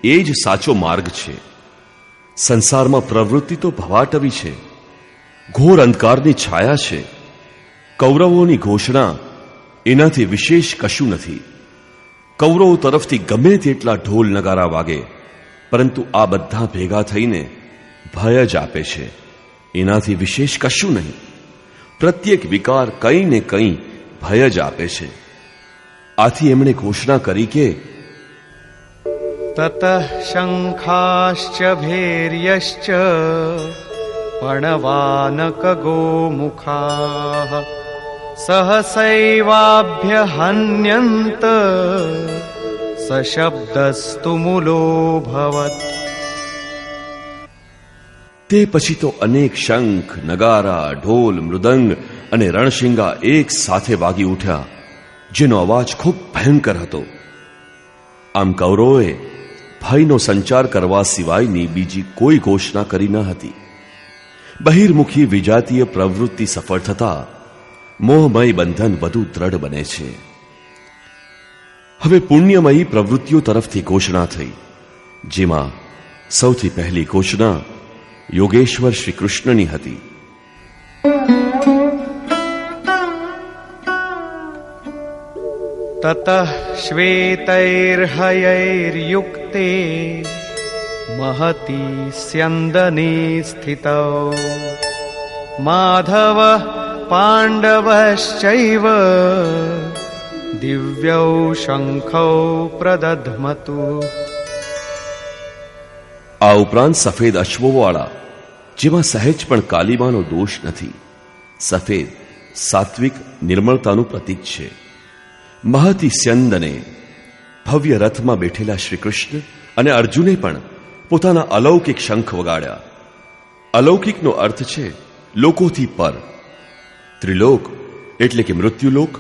એ જ સાચો માર્ગ છે. સંસારમાં પ્રવૃત્તિ તો ભવાટવી છે, ઘોર અંધકારની છાયા છે. કૌરવોની ઘોષણા એનાથી વિશેષ કશું નથી. કૌરવો તરફથી ગમે તેટલા ઢોલ નગારા વાગે, પરંતુ આ બધા ભેગા થઈને ભય જ આપે છે, એનાથી વિશેષ કશું નહીં. પ્રત્યેક વિકાર કંઈ ને કંઈ ભય જ આપે છે. આથી એમણે ઘોષણા કરી કે તતઃ શંખાશ્ચ ભૈર્યશ્ચ પણવાનક ગોમુખાઃ સહસૈવાભ્યહન્યંત સશબ્દસ્તુ મૂલોऽભવત. તે પછી તો અનેક શંખ, નગારા, ઢોલ, મૃદંગ અને રણશિંગા એક સાથે વાગી ઉઠ્યા, જેનો અવાજ ખૂબ ભયંકર હતો. આમ કૌરવોએ ભયનો સંચાર કરવા સિવાયની બીજી કોઈ ઘોષણા કરી ન હતી. બહિર્મુખી વિજાતીય પ્રવૃત્તિ સફળ થતા મોહમય બંધન વધુ દ્રઢ બને છે. હવે પુણ્યમયી પ્રવૃત્તિઓ તરફથી ઘોષણા થઈ, જેમાં સૌથી પહેલી ઘોષણા યોગેશ્વર શ્રી કૃષ્ણની હતી. તતઃ શ્વેતૈર્હયૈર્યુક્તે મહતી સ્યંદને સ્થિતૌ માધવ પાંડવશ્ચૈવ દિવ્યૌ શંખૌ પ્રદધમતુ. આ ઉપરાંત સફેદ અશ્વોવાળા, જેમાં સહેજ પણ કાલીમાનો દોષ નથી. સફેદ સાત્વિક નિર્મળતાનું પ્રતીક છે. મહતી સ્યંદને ભવ્ય રથમાં બેઠેલા શ્રી કૃષ્ણ અને અર્જુને પણ પોતાના અલૌકિક શંખ વગાડ્યા. અલૌકિકનો અર્થ છે લોકોથી પર. ત્રિલોક એટલે કે મૃત્યુલોક,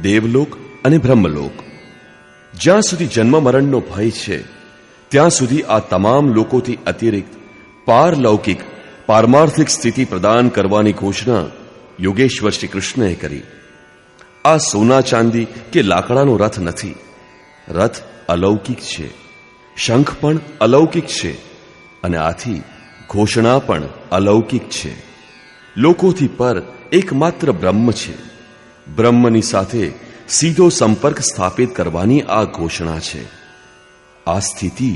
દેવલોક અને બ્રહ્મલોક. જ્યાં સુધી જન્મ મરણનો ભય છે, ત્યાં સુધી આ તમામ લોકોથી અતિરિક્ત પારલૌકિક પારમાર્થિક સ્થિતિ પ્રદાન કરવાની ઘોષણા યોગેશ્વર શ્રી કૃષ્ણએ કરી. આ સોના ચાંદી કે લાકડાનો રથ નથી. રથ અલૌકિક છે, શંખ પણ અલૌકિક છે, અને આથી ઘોષણા પણ અલૌકિક છે. લોકોથી પર એકમાત્ર બ્રહ્મ છે. બ્રહ્મની સાથે સીધો સંપર્ક સ્થાપિત કરવાની આ ઘોષણા છે. આ સ્થિતિ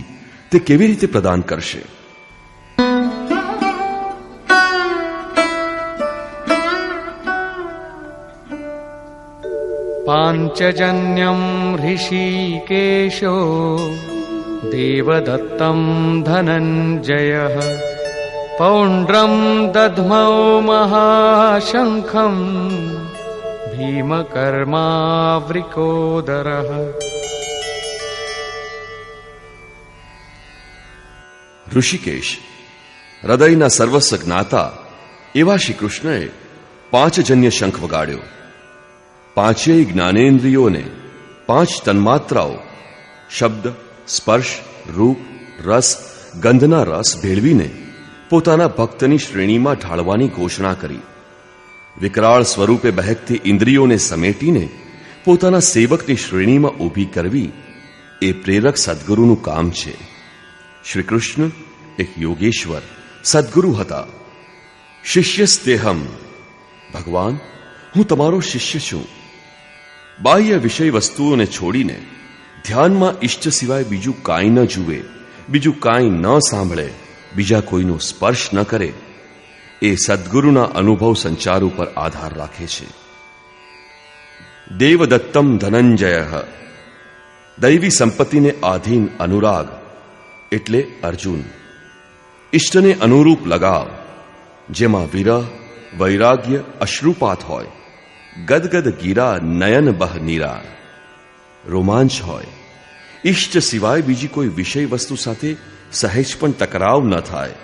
તે કેવી રીતે પ્રદાન કરશે? પાંચજન્યમ ઋષિકેશો દેવદત્તમ ધનંજયઃ પૌંડ્રમ દધ્મૌ મહાશંખમ ભીમકર્માવૃકોદરઃ. ઋષિકેશ, હૃદયના સર્વસ્વ જ્ઞાતા એવા શ્રી કૃષ્ણએ પાંચજન્ય શંખ વગાડ્યો. પાંચેય જ્ઞાનેન્દ્રિયોને, પાંચ તન્માત્રાઓ શબ્દ, સ્પર્શ, રૂપ, રસ, ગંધના રસ ભેળવીને પોતાના ભક્તની શ્રેણીમાં ઢાળવાની ઘોષણા કરી. વિકરાળ સ્વરૂપે બહેકતી ઇન્દ્રિયોને સમેટીને પોતાના સેવકની શ્રેણીમાં ઊભી કરવી એ પ્રેરક સદ્ગુરુનું કામ છે. શ્રી કૃષ્ણ એક યોગેશ્વર સદ્ગુરુ હતા. શિષ્યસ્તેહમ, ભગવાન હું તમારો શિષ્ય છું. બાહ્ય વિષય વસ્તુઓને છોડીને ધ્યાનમાં ઈષ્ટ સિવાય બીજું કાંઈ ન જુએ, બીજું કાંઈ ન સાંભળે, બીજા કોઈનો સ્પર્શ ન કરે, એ સદ્ગુરુના અનુભવ સંચાર ઉપર આધાર રાખે છે. દેવદત્તમ ધનંજય, દૈવી સંપત્તિને આધીન અનુરાગ એટલે અર્જુન. ઈષ્ટને અનુરૂપ લગાવ, જેમાં વિરહ, વૈરાગ્ય, અશ્રુપાત હોય, ગદગદ ગીરા નયન બહ નીરા, રોમાંચ હોય. ઈષ્ટ સિવાય બીજી કોઈ વિષય વસ્તુ સાથે સહેજ પણ ટકરાવ ન થાય,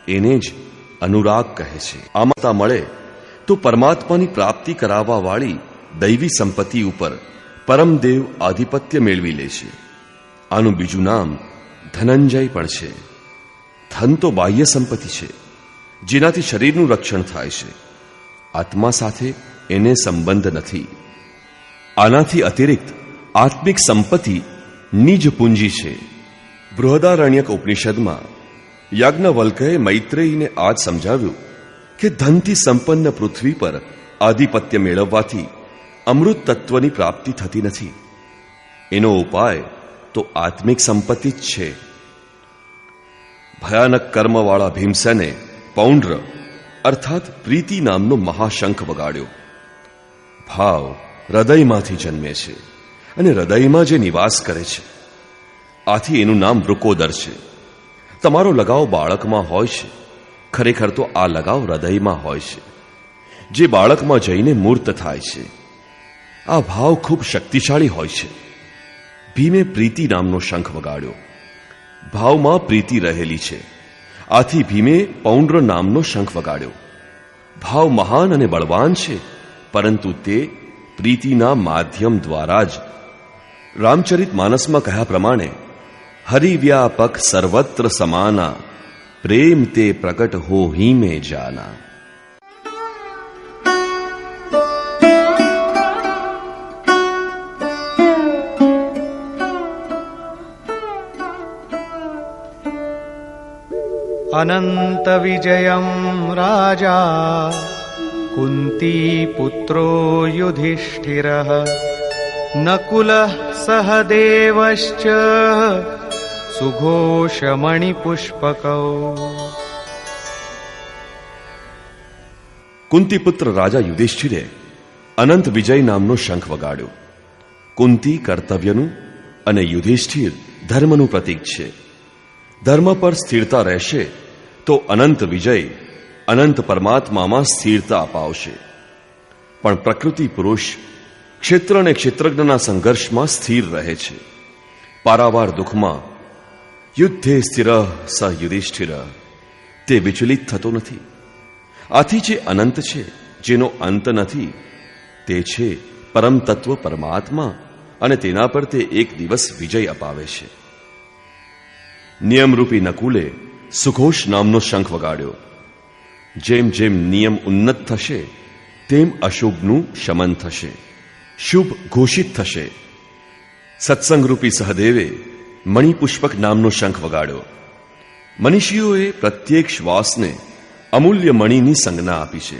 એને જ અનુરાગ કહે છે. આમતા મળે તો પરમાત્માની પ્રાપ્તિ કરાવવા વાળી દૈવી સંપત્તિ ઉપર પરમદેવ આધિપત્ય મેળવી લે છે. આનું બીજું નામ ધનંજય પણ છે. ધન તો બાહ્ય સંપત્તિ છે, જેનાથી શરીરનું રક્ષણ થાય છે. આત્મા સાથે એને સંબંધ નથી. આનાથી અતિરિક્ત આત્મિક સંપત્તિ નિજ પૂંજી છે. બૃહદારણ્યક ઉપનિષદમાં યાજ્ઞવલ્કએ મૈત્રેયીને આ જ સમજાવ્યું કે ધનથી સંપન્ન પૃથ્વી પર આધિપત્ય મેળવવાથી અમૃત તત્વની પ્રાપ્તિ થતી નથી. એનો ઉપાય તો આત્મિક સંપત્તિ જ છે. ભયાનક કર્મવાળા ભીમસેને પૌંડ્ર અર્થાત પ્રીતિ નામનો મહાશંખ વગાડ્યો. ભાવ હૃદયમાંથી જન્મે છે અને હૃદયમાં જે નિવાસ કરે છે. આથી એનું નામ વૃકોદર છે. તમારો લગાવ બાળકમાં હોય છે, ખરેખર તો આ લગાવ હૃદયમાં હોય છે, જે બાળકમાં જઈને મૂર્ત થાય છે. આ ભાવ ખૂબ શક્તિશાળી હોય છે. ભીમે પ્રીતિ નામનો શંખ વગાડ્યો. ભાવમાં પ્રીતિ રહેલી છે. આથી ભીમે પૌંડ્ર નામનો શંખ વગાડ્યો. ભાવ મહાન અને બળવાન છે, પરંતુ તે પ્રીતિના માધ્યમ દ્વારા જ. રામચરિત માનસમાં કહ્યા પ્રમાણે હરિવ્યાપક સર્વત્ર સમાના, પ્રેમ તે પ્રકટ હો હી મેં જાના. અનંત વિજયમ રાજા કુંતી પુત્રો યુધિષ્ઠિરઃ નકુલઃ સહદેવશ્ચ સુઘોષમણિપુષ્પકૌ. કુંતી પુત્ર રાજા યુધિષ્ઠિરે અનંત વિજય નામનો શંખ વગાડ્યો. કુંતી કર્તવ્યનું અને યુધિષ્ઠિર ધર્મનું પ્રતીક છે. ધર્મ પર સ્થિરતા રહેશે તો અનંત વિજય અનંત પરમાત્મામાં સ્થિરતા અપાવશે. પણ પ્રકૃતિ પુરુષ ક્ષેત્ર અને ક્ષેત્રજ્ઞના સંઘર્ષમાં સ્થિર રહે છે. પારાવાર દુઃખમાં યુદ્ધે સ્થિર સ યુધિષ્ઠિર, તે વિચલિત થતો નથી. આથી જે અનંત છે, જેનો અંત નથી, તે છે પરમ તત્વ પરમાત્મા, અને તેના પર તે એક દિવસ વિજય અપાવે છે. નિયમરૂપી નકુલે સુઘોષ નામનો શંખ વગાડ્યો. જેમ જેમ નિયમ ઉન્નત થશે તેમ અશુભનું શમન થશે, શુભ ઘોષિત થશે. સત્સંગરૂપી સહદેવે મણિપુષ્પક નામનો શંખ વગાડ્યો. મનીષીઓએ પ્રત્યેક શ્વાસને અમૂલ્ય મણિની સંજ્ઞા આપી છે.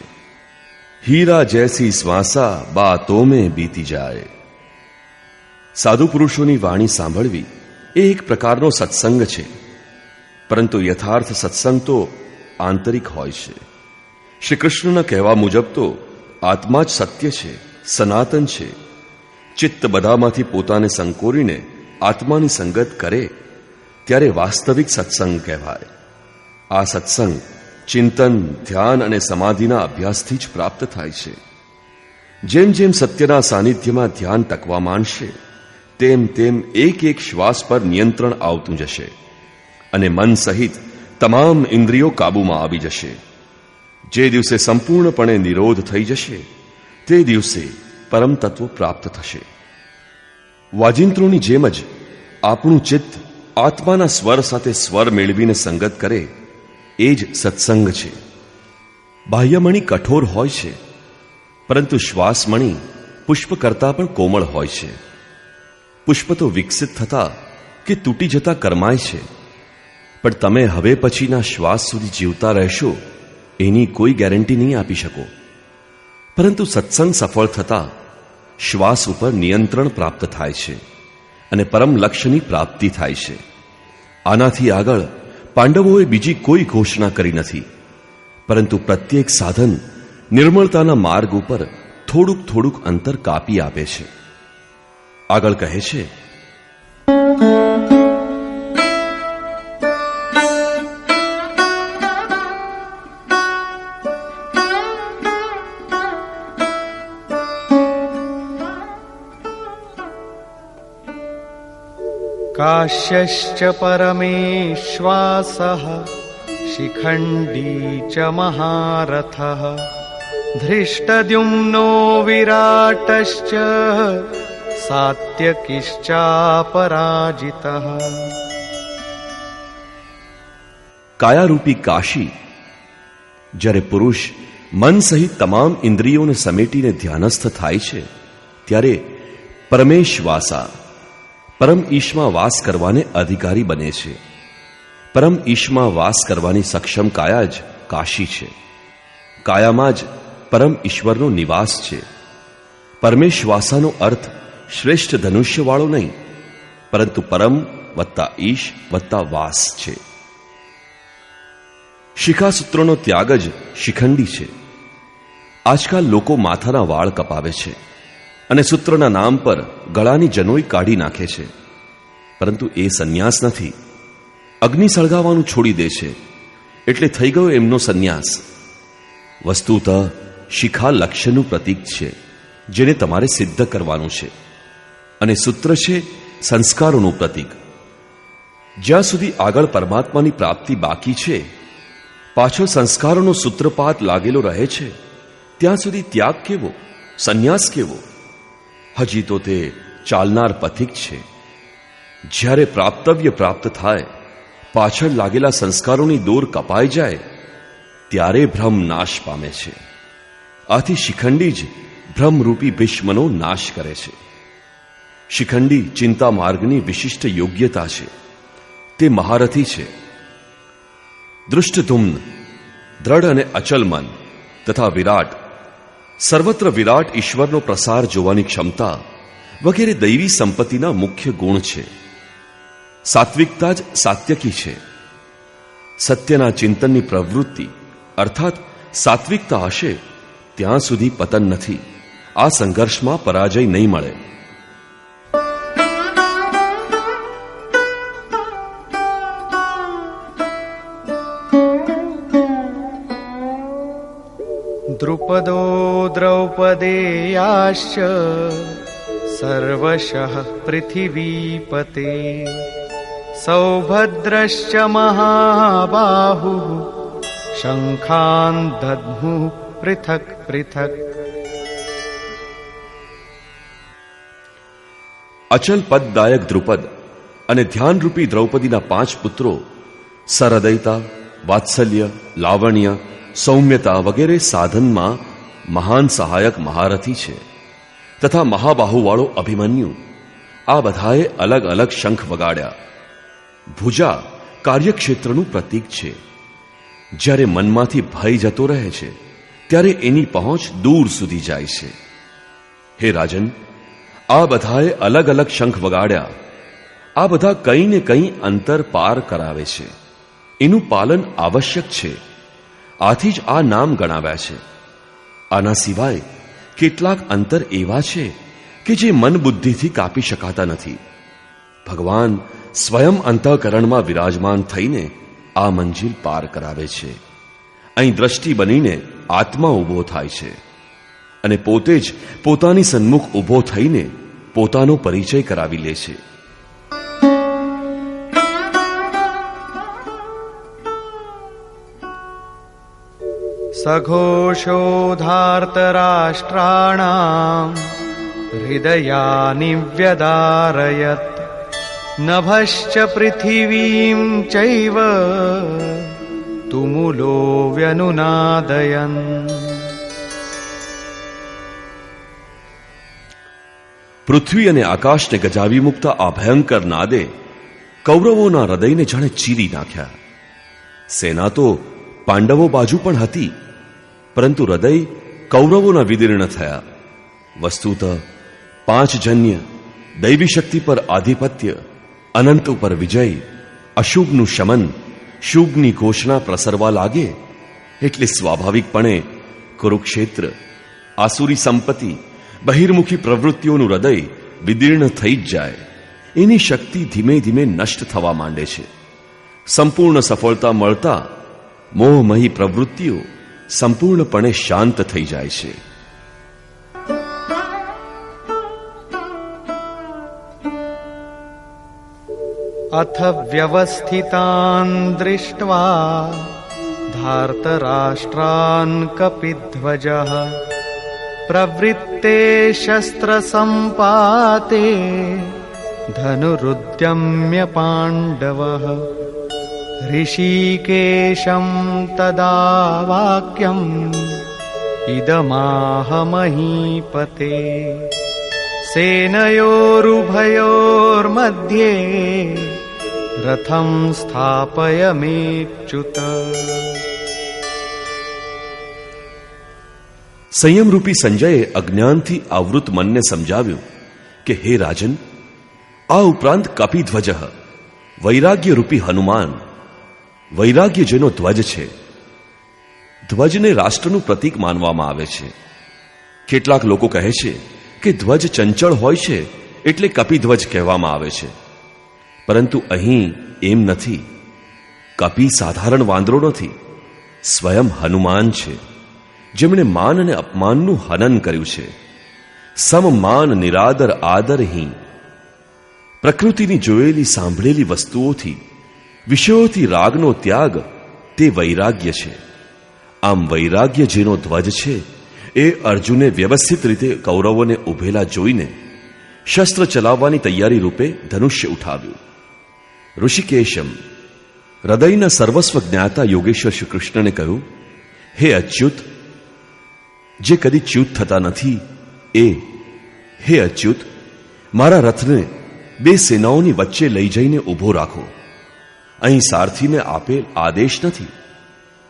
હીરા જૈસી શ્વાસા બાતો મેં બીતી જાય. સાધુ પુરુષોની વાણી સાંભળવી એ એક પ્રકારનો સત્સંગ છે, પરંતુ યથાર્થ સત્સંગ તો આંતરિક હોય છે. શ્રી કૃષ્ણના કહેવા મુજબ તો આત્મા જ સત્ય છે, સનાતન છે. ચિત્ત બધામાંથી પોતાને સંકોરીને આત્માની સંગત કરે ત્યારે વાસ્તવિક સત્સંગ કહેવાય. આ સત્સંગ ચિંતન, ધ્યાન અને સમાધિના અભ્યાસથી જ પ્રાપ્ત થાય છે. જેમ જેમ સત્યના સાનિધ્યમાં ધ્યાન ટકવા માંડશે તેમ તેમ એક એક શ્વાસ પર નિયંત્રણ આવતું જશે અને મન સહિત તમામ ઇન્દ્રિયો કાબૂમાં આવી જશે. જે દિવસે સંપૂર્ણપણે નિરોધ થઈ જશે તે દિવસે પરમ તત્વ પ્રાપ્ત થશે. વાજિંત્રોની જેમ જ આપણું ચિત્ત આત્માના સ્વર સાથે સ્વર મેળવીને સંગત કરે એ જ સત્સંગ છે. બાહ્યમણી કઠોર હોય છે, પરંતુ શ્વાસમણી પુષ્પ કરતાં પણ કોમળ હોય છે. પુષ્પ તો વિકસિત થતા કે તૂટી જતા કરમાય છે, પણ તમે હવે પછીના શ્વાસ સુધી જીવતા રહેશો એની કોઈ ગેરંટી નહીં આપી શકો. પરંતુ સત્સંગ સફળ થતા શ્વાસ ઉપર નિયંત્રણ પ્રાપ્ત થાય છે અને પરમ લક્ષ્યની પ્રાપ્તિ થાય છે. આનાથી આગળ પાંડવોએ બીજી કોઈ ઘોષણા કરી નથી, પરંતુ પ્રત્યેક સાધન નિર્મળતાના માર્ગ ઉપર થોડુંક થોડુંક અંતર કાપી આપે છે. આગળ કહે છે, કાશ્યશ્ચ પરમેશ્વાસઃ શિખંડી ચ મહારથઃ ધૃષ્ટદ્યુમ્નો વિરાટશ્ચ સાત્યકિશ્ચાપરાજિતઃ. કાયારૂપી કાશી જ્યારે પુરુષ મન સહિત તમામ ઇન્દ્રિયોને સમેટીને ધ્યાનસ્થ થાય છે, ત્યારે પરમેશવાસા પરમ ઈશમાં વાસ કરવાને અધિકારી બને છે. પરમ ઈશમાં વાસ કરવાની સક્ષમ કાયા જ કાશી છે. કાયામાં જ પરમ ઈશ્વરનો નિવાસ છે. પરમેશવાસાનો અર્થ શ્રેષ્ઠ ધનુષ્યવાળો નહીં, પરંતુ પરમ વત્તા ઈશ વત્તા વાસ છે. શિખાસૂત્રોનો ત્યાગ જ શિખંડી છે. આજકાલ લોકો માથાના વાળ કપાવે છે અને સૂત્રના નામ પર ગળાની જનોઈ કાઢી નાખે છે, પરંતુ એ સંન્યાસ નથી. અગ્નિ સળગાવવાનું છોડી દે છે એટલે થઈ ગયો એમનો સંન્યાસ. વસ્તુતઃ શિખા લક્ષ્યનું પ્રતીક છે, જેને તમારે સિદ્ધ કરવાનું છે, અને સૂત્ર છે સંસ્કારોનું પ્રતીક. જ્યાં સુધી આગળ પરમાત્માની પ્રાપ્તિ બાકી છે, પાછળ સંસ્કારોનો સૂત્રપાત લાગેલો રહે છે, ત્યાં સુધી ત્યાગ કેવો, સંન્યાસ કેવો? હજી તો તે ચાલનાર પથિક છે. જ્યારે પ્રાપ્તવ્ય પ્રાપ્ત થાય, પાછળ લાગેલા સંસ્કારોની દોર કપાઈ જાય, ત્યારે ભ્રમ નાશ પામે છે. આથી શિખંડી જ ભ્રમરૂપી ભીષ્મનો નાશ કરે છે. શિખંડી ચિંતા માર્ગની વિશિષ્ટ યોગ્યતા છે. તે મહારથી છે. દૃષ્ટધુમ્ન, દ્રઢ અને અચલ મન તથા વિરાટ, સર્વત્ર વિરાટ ઈશ્વરનો પ્રસાર જોવાની ક્ષમતા વગેરે દૈવી સંપત્તિના મુખ્ય ગુણ છે. સાત્વિકતા જ સાત્યકી છે. સત્યના ચિંતનની પ્રવૃત્તિ અર્થાત સાત્વિકતા હશે ત્યાં સુધી પતન નથી. આ સંઘર્ષમાં પરાજય નહીં મળે. દ્રુપદો દ્રૌપદેયાશ્ચ સર્વશઃ પૃથિવીપતે સૌભદ્રશ્ચ મહાબાહુઃ શંખાન દદ્મુઃ પૃથક પૃથક. અચલ પદદાયક દ્રુપદ અને ધ્યાનરૂપી દ્રૌપદીના 5 પુત્રો સરદયતા, વાત્સલ્ય, લાવણ્ય, સૌમ્યતા વગેરે સાધનમાં મહાન સહાયક મહારથી છે, તથા મહાબાહુવાળો અભિમન્યુ. આ બધાએ અલગ અલગ શંખ વગાડ્યા. ભુજા કાર્યક્ષેત્રનું પ્રતીક છે. જ્યારે મનમાંથી ભય જતો રહે છે, ત્યારે એની પહોંચ દૂર સુધી જાય છે. હે રાજન, આ બધાએ અલગ અલગ શંખ વગાડ્યા. આ બધા કંઈ ને કંઈ અંતર પાર કરાવે છે. એનું પાલન આવશ્યક છે. આથી જ આ નામ ગણાવ્યા છે. આના સિવાય કેટલાક અંતર એવા છે કે જે મન બુદ્ધિથી કાપી શકાતા નથી. ભગવાન સ્વયં અંતઃકરણમાં વિરાજમાન થઈને આ મંજિલ પાર કરાવે છે. અહીં દ્રષ્ટિ બનીને આત્મા ઊભો થાય છે અને પોતે જ પોતાની સન્મુખ ઊભો થઈને પોતાનો પરિચય કરાવી લે છે. સઘોષોધાર્તરાષ્ટ્રાણામ હૃદયાનિ વ્યદારયત નભશ્ચ પૃથિવીમ ચૈવ તુમુલો વ્યનુનાદયન. પૃથ્વી અને આકાશને ગજાવી મૂકતા આ ભયંકર નાદે કૌરવોના હૃદયને જાણે ચીરી નાખ્યા. સેના તો પાંડવો બાજુ પણ હતી, પરંતુ હૃદય કૌરવોના વિદીર્ણ થયા. વસ્તુતઃ 5 જન્ય, દૈવી શક્તિ પર આધિપત્ય, અનંત ઉપર વિજય, અશુભનું શમન, શુભની ઘોષણા પ્રસરવા લાગે એટલે સ્વાભાવિકપણે કુરુક્ષેત્ર, આસુરી સંપત્તિ, બહિર્મુખી પ્રવૃત્તિઓનું હૃદય વિદીર્ણ થઈ જ જાય. એની શક્તિ ધીમે ધીમે નષ્ટ થવા માંડે છે. સંપૂર્ણ સફળતા મળતા મોહમયી પ્રવૃત્તિઓ સંપૂર્ણપણે શાંત થઈ જાય છે. અથ વ્યવસ્થિતાન દૃષ્ટ્વા ધાર્તરાષ્ટ્રાન કપિધ્વજઃ પ્રવૃત્તે શસ્ત્ર સંપાતે ધનુરુદ્યમ્ય પાંડવઃ ઋષિકેશં તદા વાક્યં इदमाह महीपते सेनयोरुभयोर्मध्ये रथं स्थापयमेच्युत। સંયમરૂપી સંજયે અજ્ઞાનથી આવૃત મનને સમજાવ્યું કે હે રાજન, આ ઉપરાંત કપિધ્વજ વૈરાગ્યરૂપી હનુમાન, વૈરાગ્ય જેનો ધ્વજ છે, ધ્વજને રાષ્ટ્રનું પ્રતીક માનવામાં આવે છે. કેટલાક લોકો કહે છે કે ધ્વજ ચંચળ હોય છે એટલે કપિધ્વજ કહેવામાં આવે છે, પરંતુ અહીં એમ નથી. કપિ સાધારણ વાંદરો નથી, સ્વયં હનુમાન છે, જેમણે માન અને અપમાનનું હનન કર્યું છે. સમ માન નિરાદર આદરહી. પ્રકૃતિની જોયેલી સાંભળેલી વસ્તુઓથી, વિષયોથી રાગનો ત્યાગ તે વૈરાગ્ય છે. આમ વૈરાગ્ય જેનો ધ્વજ છે એ અર્જુને વ્યવસ્થિત રીતે કૌરવોને ઉભેલા જોઈને શસ્ત્ર ચલાવવાની તૈયારી રૂપે ધનુષ્ય ઉઠાવ્યું. ઋષિકેશમ, હૃદયના સર્વસ્વ જ્ઞાતા યોગેશ્વર શ્રી કૃષ્ણને કહ્યું, હે અચ્યુત, જે કદી ચ્યુત થતા નથી એ, હે અચ્યુત, મારા રથને બે સેનાઓની વચ્ચે લઈ જઈને ઊભો રાખો. અહીં સારથીને આપેલ આદેશ નથી,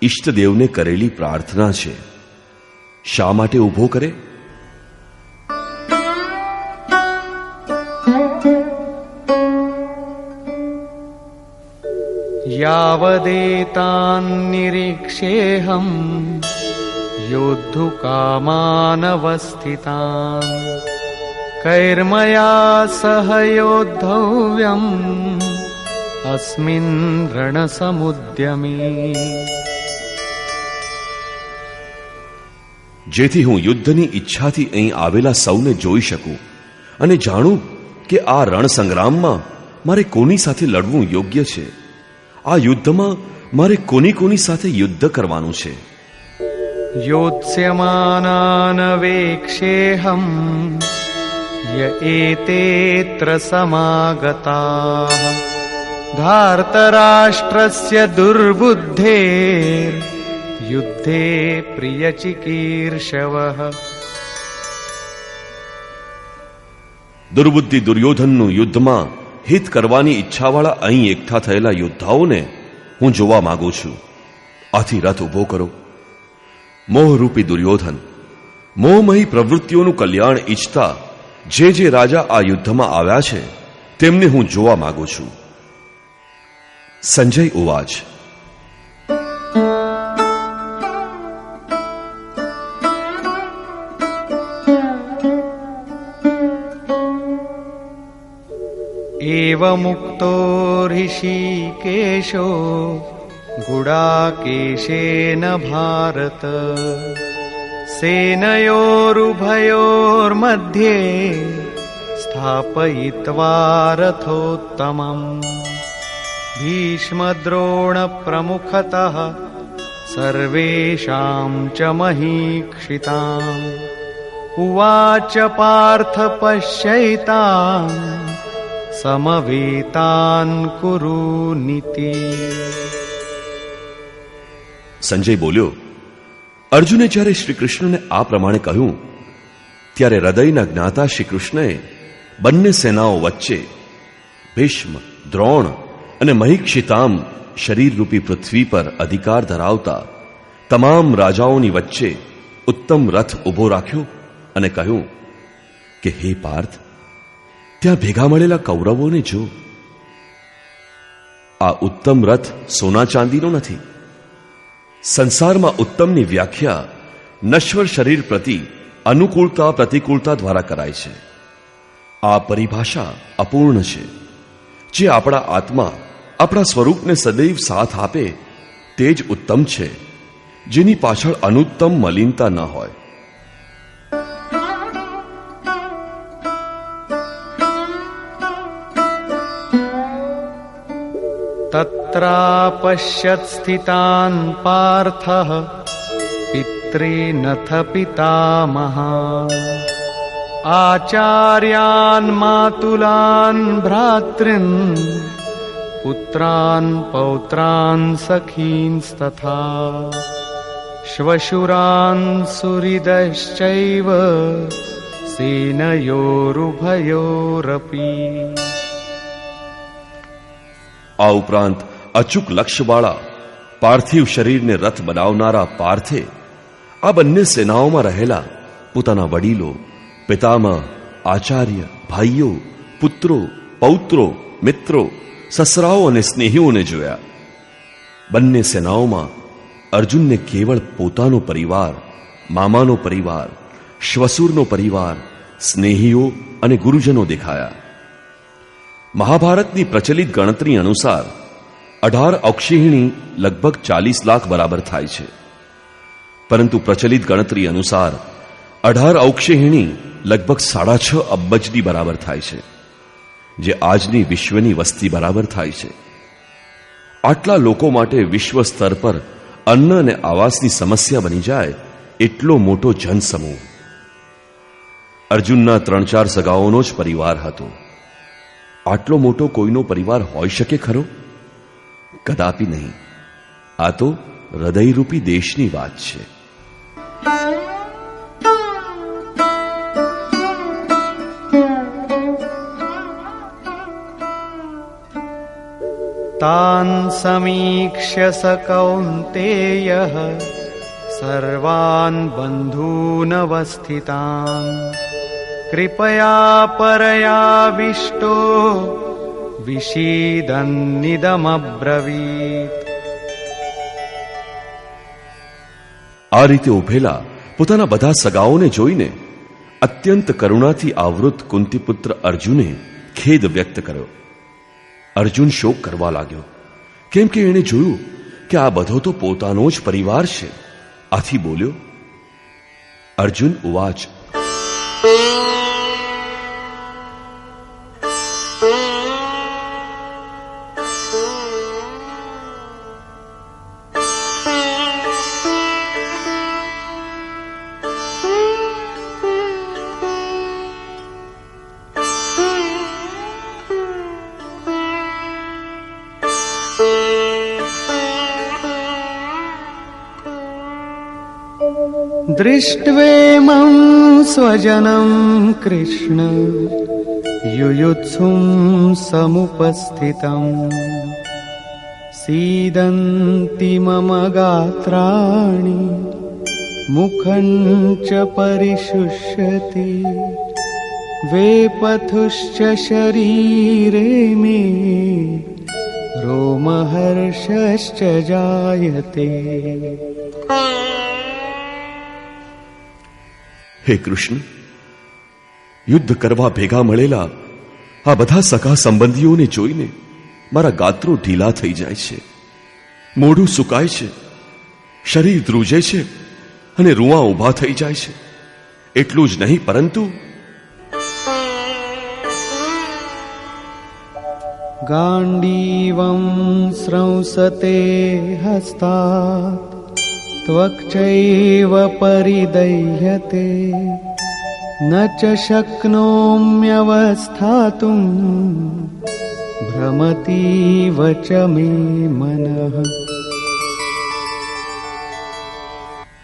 ઈષ્ટદેવને કરેલી પ્રાર્થના છે. શા માટે ઊભો કરે? यावदेतान् निरीक्षेऽहं योद्धुकामानवस्थितान् कैर्मया सह योद्धव्यम् अस्मिन् रणसमुद्यमे. જેથી હું યુદ્ધની ઈચ્છાથી અહીં આવેલા સૌને જોઈ શકું અને જાણું કે આ રણ સંગ્રામમાં મારે કોની સાથે લડવું યોગ્ય છે, આ યુદ્ધમાં મારે કોની સાથે યુદ્ધ કરવાનું છે. योत्स्यमानान् वेक्षेऽहं य एतेऽत्र समागताः धार्तराष्ट्रस्य दुर्बुद्धेर् युद्धे प्रियचिकीर्षवः. દુર્બુદ્ધિ દુર્યોધનનું યુદ્ધમાં હિત કરવાની ઈચ્છાવાળા અહીં એકઠા થયેલા યોદ્ધાઓને હું જોવા માંગુ છું. આથી રથ ઉભો કરો. મોહરૂપી દુર્યોધન, મોહમયી પ્રવૃત્તિઓનું કલ્યાણ ઈચ્છતા જે રાજા આ યુદ્ધમાં આવ્યા છે તેમને હું જોવા માંગુ છું. સંજય ઉવાચ. एवमुक्तो ऋषिकेशो गुडाकेशेन भारत सेनयोरुभयोर्मध्ये स्थापयित्वा रथोत्तमम् भीष्मद्रोणप्रमुखतः सर्वेषां च महीक्षिताम् उवाच पार्थ पश्यैतान् समवेतान् कुरुनिति. સંજય બોલ્યો, અર્જુને જ્યારે શ્રી કૃષ્ણને આ પ્રમાણે કહ્યું ત્યારે હૃદયના જ્ઞાતા શ્રી કૃષ્ણએ બંને સેનાઓ વચ્ચે ભીષ્મ, દ્રોણ અને મહિક્ષિતામ શરીરરૂપી પૃથ્વી પર અધિકાર ધરાવતા તમામ રાજાઓની વચ્ચે ઉત્તમ રથ ઊભો રાખ્યો અને કહ્યું કે હે પાર્થ, ત્યાં ભેગા મળેલા કૌરવોને જો. આ ઉત્તમ રથ સોના ચાંદીનો નથી. સંસારમાં ઉત્તમની વ્યાખ્યા નશ્વર શરીર પ્રતિ અનુકૂળતા પ્રતિકૂળતા દ્વારા કરાય છે. આ પરિભાષા અપૂર્ણ છે. જે આપણા આત્મા, આપણા સ્વરૂપને સદૈવ સાથ આપે તે જ ઉત્તમ છે, જેની પાછળ અનુત્તમ મલિનતા ન હોય. तत्रापश्यत् स्थितान् पार्थः पितॄनथ पितामहान् आचार्यान् मातुलान् भ्रातॄन् पुत्रान् पौत्रान् सखींस्तथा શ્વશુરાન સુહૃદશ્ચૈવ સેનયોરુભયોરપી. આ ઉપરાંત અચૂક લક્ષ્યવાળા પાર્થિવ શરીરને રથ બનાવનારા પાર્થે આ બંને સેનાઓમાં રહેલા પોતાના વડીલો, પિતામહ, આચાર્ય, ભાઈઓ, પુત્રો, પૌત્રો, મિત્રો, સસરાઓ અને સ્નેહીઓને જોયા. બંને સેનાઓમાં અર્જુનને કેવળ પોતાનો પરિવાર, મામાનો પરિવાર, શ્વસુરનો પરિવાર, સ્નેહીઓ અને ગુરુજનો દેખાયા. મહાભારતની પ્રચલિત ગણતરી અનુસાર 18 અક્ષિહિણી લગભગ 40 લાખ બરાબર થાય છે. પરંતુ પ્રચલિત ગણતરી અનુસાર 18 અક્ષિહિણી લગભગ 6.5 અબજની બરાબર થાય છે, જે આજની વિશ્વની વસ્તી બરાબર થાય છે. આટલા લોકો માટે વિશ્વ સ્તર પર અન્ન અને આવાસની સમસ્યા બની જાય એટલો મોટો જનસમૂહ. અર્જુનના 3-4 સગાઓનો જ પરિવાર હતો. આટલો મોટો કોઈનો પરિવાર હોઈ શકે ખરો? કદાપી નહીં. આ તો હૃદયરૂપી દેશની વાત છે. તાન સમીક્ષ્ય સ કૌન્તેયઃ સર્વાન બંધૂનવસ્થિતાન કૃપયા પરયાવિષ્ટો વિષીદન્નિદમબ્રવીત. આ રીતે ઉભેલા પોતાના બધા સગાઓને જોઈને અત્યંત કરુણાથી આવૃત કુંતીપુત્ર અર્જુને ખેદ વ્યક્ત કર્યો. અર્જુન શોક કરવા લાગ્યો, કેમ કે એણે જોયું કે આ બધો તો પોતાનો જ પરિવાર છે. આથી બોલ્યો, અર્જુન ઉવાચ, દૃષ્ટ્વેમં સ્વજનમ કૃષ્ણ યુયુત્સું સમુપસ્થિતમ સીદન્તિ મમ ગાત્રાણિ મુખં ચ પરિશુષ્યતિ વેપથુશ્ચ શરીરે મે રોમહર્ષશ્ચ જાયતે. હે કૃષ્ણ, યુદ્ધ કરવા ભેગા મળેલા આ બધા સખા સંબંધીઓને જોઈને મારા ગાત્રો ઢીલા થઈ જાય છે, મોઢું સુકાય છે, શરીર ધ્રુજે છે અને રૂઆ ઊભા થઈ જાય છે. એટલું જ નહીં, પરંતુ ગાંડીવં સ્રંસતે હસ્તાત ત્વક્ચૈવ પરિદહ્યતે ન ચ શક્નોમ્યવસ્થાતું ભ્રમતીવ ચ મે મનઃ.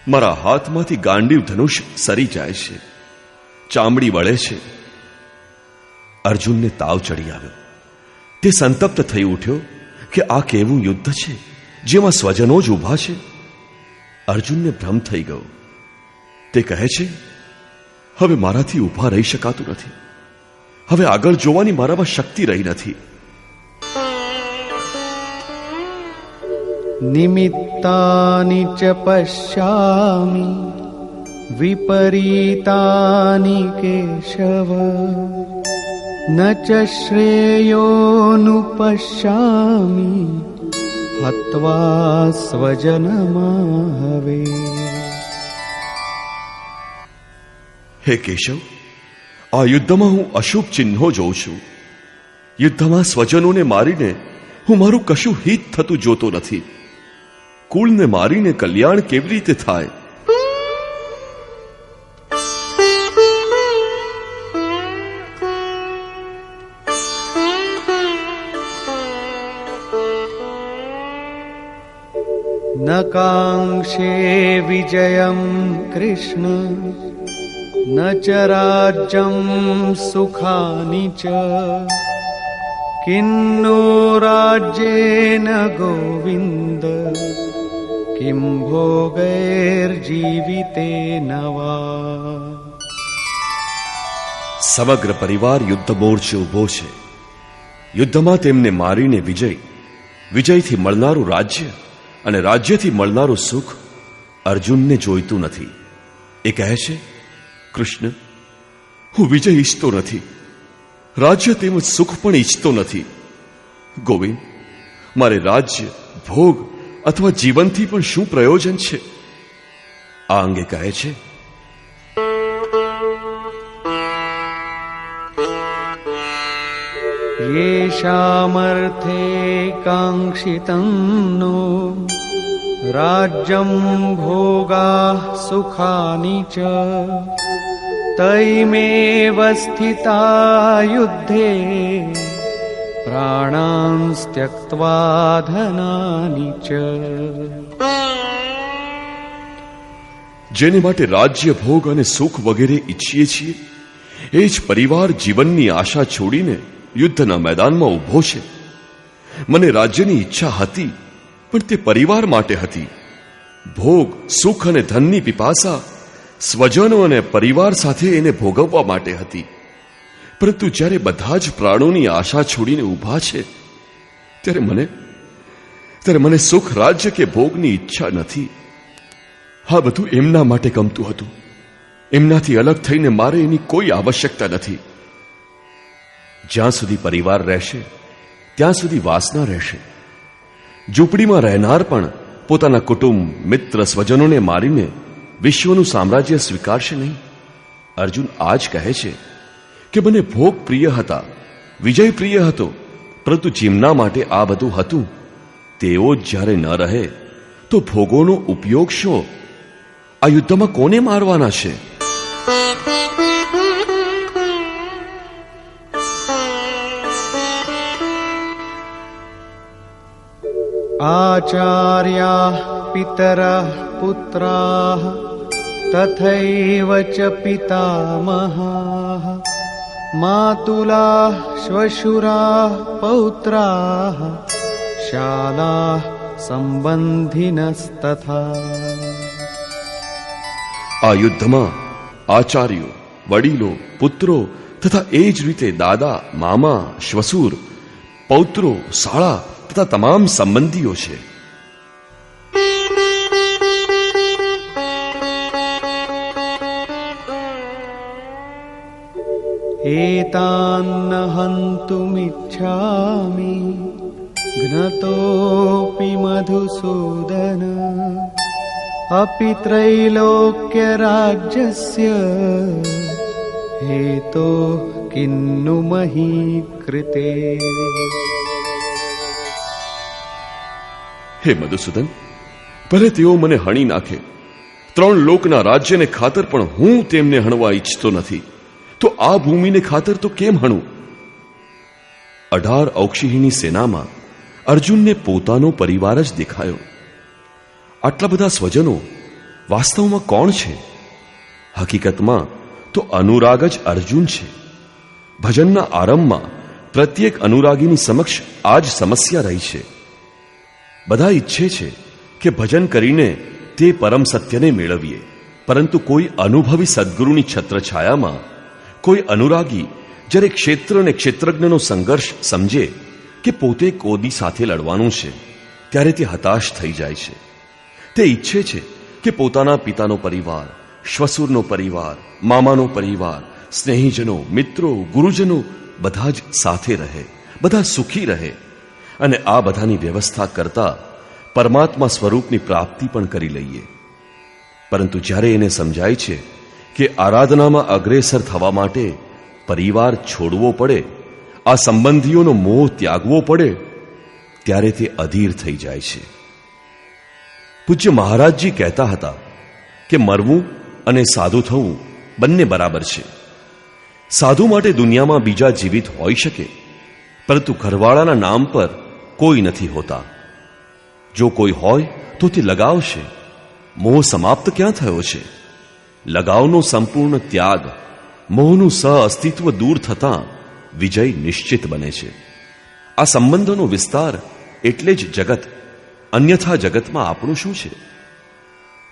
મારા હાથમાંથી ગાંડીવ ધનુષ સરી જાય છે, ચામડી વળે છે. અર્જુનને તાવ ચડી આવ્યો. તે સંતપ્ત થઈ ઉઠ્યો કે આ કેવું યુદ્ધ છે જેમાં સ્વજનો જ ઊભા છે. અર્જુનને ભ્રમ થઈ ગયો. તે કહે છે, હવે મારાથી ઊભા રહી શકાતું નથી. હવે આગળ જોવાની મારામાં શક્તિ રહી નથી. નિમિત્તાની ચ પશ્યામિ વિપરીતાની કેશવ ન ચ શ્રેયોનુપશ્યામિ હત્વા સ્વજનમાહવે. હે કેશવ, આ યુદ્ધમાં હું અશુભ ચિહ્નો જોઉં છું. યુદ્ધમાં સ્વજનોને મારીને હું મારું કશું હિત થતું જોતો નથી. કુળને મારીને કલ્યાણ કેવી રીતે થાય? ન न काङ्क्षे विजयं कृष्ण न च राज्यं सुखानि च किन्नो राज्येन गोविन्द किं भोगैर्जीवितेन वा। સમગ્ર પરિવાર યુદ્ધ મોરચે ઉભો છે. યુદ્ધમાં તેમને મારીને વિજયથી મળનારું રાજ્ય અને રાજ્યથી મળનારું સુખ અર્જુનને જોઈતું નથી. એ કહે છે, કૃષ્ણ, હું વિજય ઈચ્છતો નથી, રાજ્ય તેમજ સુખ પણ ઈચ્છતો નથી. ગોવિંદ, મારે રાજ્ય, ભોગ અથવા જીવનથી પણ શું પ્રયોજન છે? આ અંગે કહે છે, येषामर्थे काङ्क्षितं नो राज्यं भोगाः सुखानि च तैमेव स्थिता युद्धे प्राणान् त्यक्त्वा धनानि च. જેને માટે રાજ્ય, ભોગ અને સુખ વગેરે ઈચ્છીએ છીએ એ જ પરિવાર જીવનની આશા છોડીને યુદ્ધના મેદાનમાં ઊભો છે. મને રાજ્યની ઈચ્છા હતી, પણ તે પરિવાર માટે હતી. ભોગ, સુખ અને ધનની પીપાસા સ્વજનો અને પરિવાર સાથે એને ભોગવવા માટે હતી. પરંતુ જ્યારે બધા જ પ્રાણોની આશા છોડીને ઊભા છે ત્યારે મને સુખ, રાજ્ય કે ભોગની ઈચ્છા નથી. આ બધું એમના માટે ગમતું હતું. એમનાથી અલગ થઈને મારે એની કોઈ આવશ્યકતા નથી. જ્યાં સુધી પરિવાર રહેશે ત્યાં સુધી વાસના રહેશે. ઝૂંપડીમાં રહેનાર પણ પોતાના કુટુંબ, મિત્ર, સ્વજનોને મારીને વિશ્વનું સામ્રાજ્ય સ્વીકારશે નહીં. અર્જુન આ જ કહે છે કે મને ભોગ પ્રિય હતા, વિજય પ્રિય હતો, પરંતુ જેમના માટે આ બધું હતું તેઓ જ જ્યારે ન રહે તો ભોગોનો ઉપયોગ શો? આ યુદ્ધમાં કોને મારવાના છે? आचार्याः पितरः पुत्राः तथैव च पितामहाः मातुलाः श्वशुराः पौत्राः शालाः संबंधिनस्तथा. આ યુદ્ધમાં આચાર્યો, વડીલો, પુત્રો તથા એ જ રીતે દાદા, મામા, શ્વસુર, પૌત્રો, શાળા તથા તમામ સંબંધીઓ છે. एतान्न हन्तुमिच्छामि घ्नतोऽपि मधुसूदन अपि त्रैलोक्यराज्यस्य हेतो किन्नु मही कृते. હે મધુસૂદન, ભલે તેઓ મને હણી નાખે, 3 લોકના રાજ્યને ખાતર પણ હું તેમને હણવા ઈચ્છતો નથી. તો આ ભૂમિને ખાતર તો કેમ હણું? 18 ઔક્ષહિણી સેનામાં અર્જુનને પોતાનો પરિવાર જ દેખાયો. આટલા બધા સ્વજનો વાસ્તવમાં કોણ છે? હકીકતમાં તો અનુરાગ જ અર્જુન છે. ભજનના આરંભમાં પ્રત્યેક અનુરાગીની સમક્ષ આ જ સમસ્યા રહી છે. બધા ઈચ્છે છે કે ભજન કરીને તે પરમ સત્યને મેળવીએ, પરંતુ કોઈ અનુભવી સદ્ગુરુની છત્રછાયામાં કોઈ અનુરાગી જ્યારે ક્ષેત્ર અને ક્ષેત્રજ્ઞનો સંઘર્ષ સમજે કે પોતે કોદી સાથે લડવાનું છે ત્યારે તે હતાશ થઈ જાય છે. તે ઈચ્છે છે કે પોતાના પિતાનો પરિવાર, શ્વસુરનો પરિવાર, મામાનો પરિવાર, સ્નેહીજનો, મિત્રો, ગુરુજનો બધા જ સાથે રહે, બધા સુખી રહે અને આ બધાની વ્યવસ્થા કરતા પરમાત્મા સ્વરૂપની પ્રાપ્તિ પણ કરી લઈએ. પરંતુ જ્યારે એને સમજાય છે કે આરાધનામાં અગ્રેસર થવા માટે પરિવાર છોડવો પડે, આ સંબંધીઓનો મોહ ત્યાગવો પડે, ત્યારે તે અધીર થઈ જાય છે. પૂજ્ય મહારાજજી કહેતા હતા કે મરવું અને સાધુ થવું બંને બરાબર છે. સાધુ માટે દુનિયામાં બીજા જીવિત હોઈ શકે, પરંતુ ઘરવાળાના નામ પર કોઈ નથી હોતા. જો કોઈ હોય તો તો તે લગાવ છે. મોહ સમાપ્ત ક્યાં થયો છે? લગાવનો સંપૂર્ણ ત્યાગ, મોહનું સહ અસ્તિત્વ દૂર થતાં વિજય નિશ્ચિત બને છે. આ સંબંધોનો વિસ્તાર એટલે જ જગત, અન્યથા જગતમાં આપણું શું છે?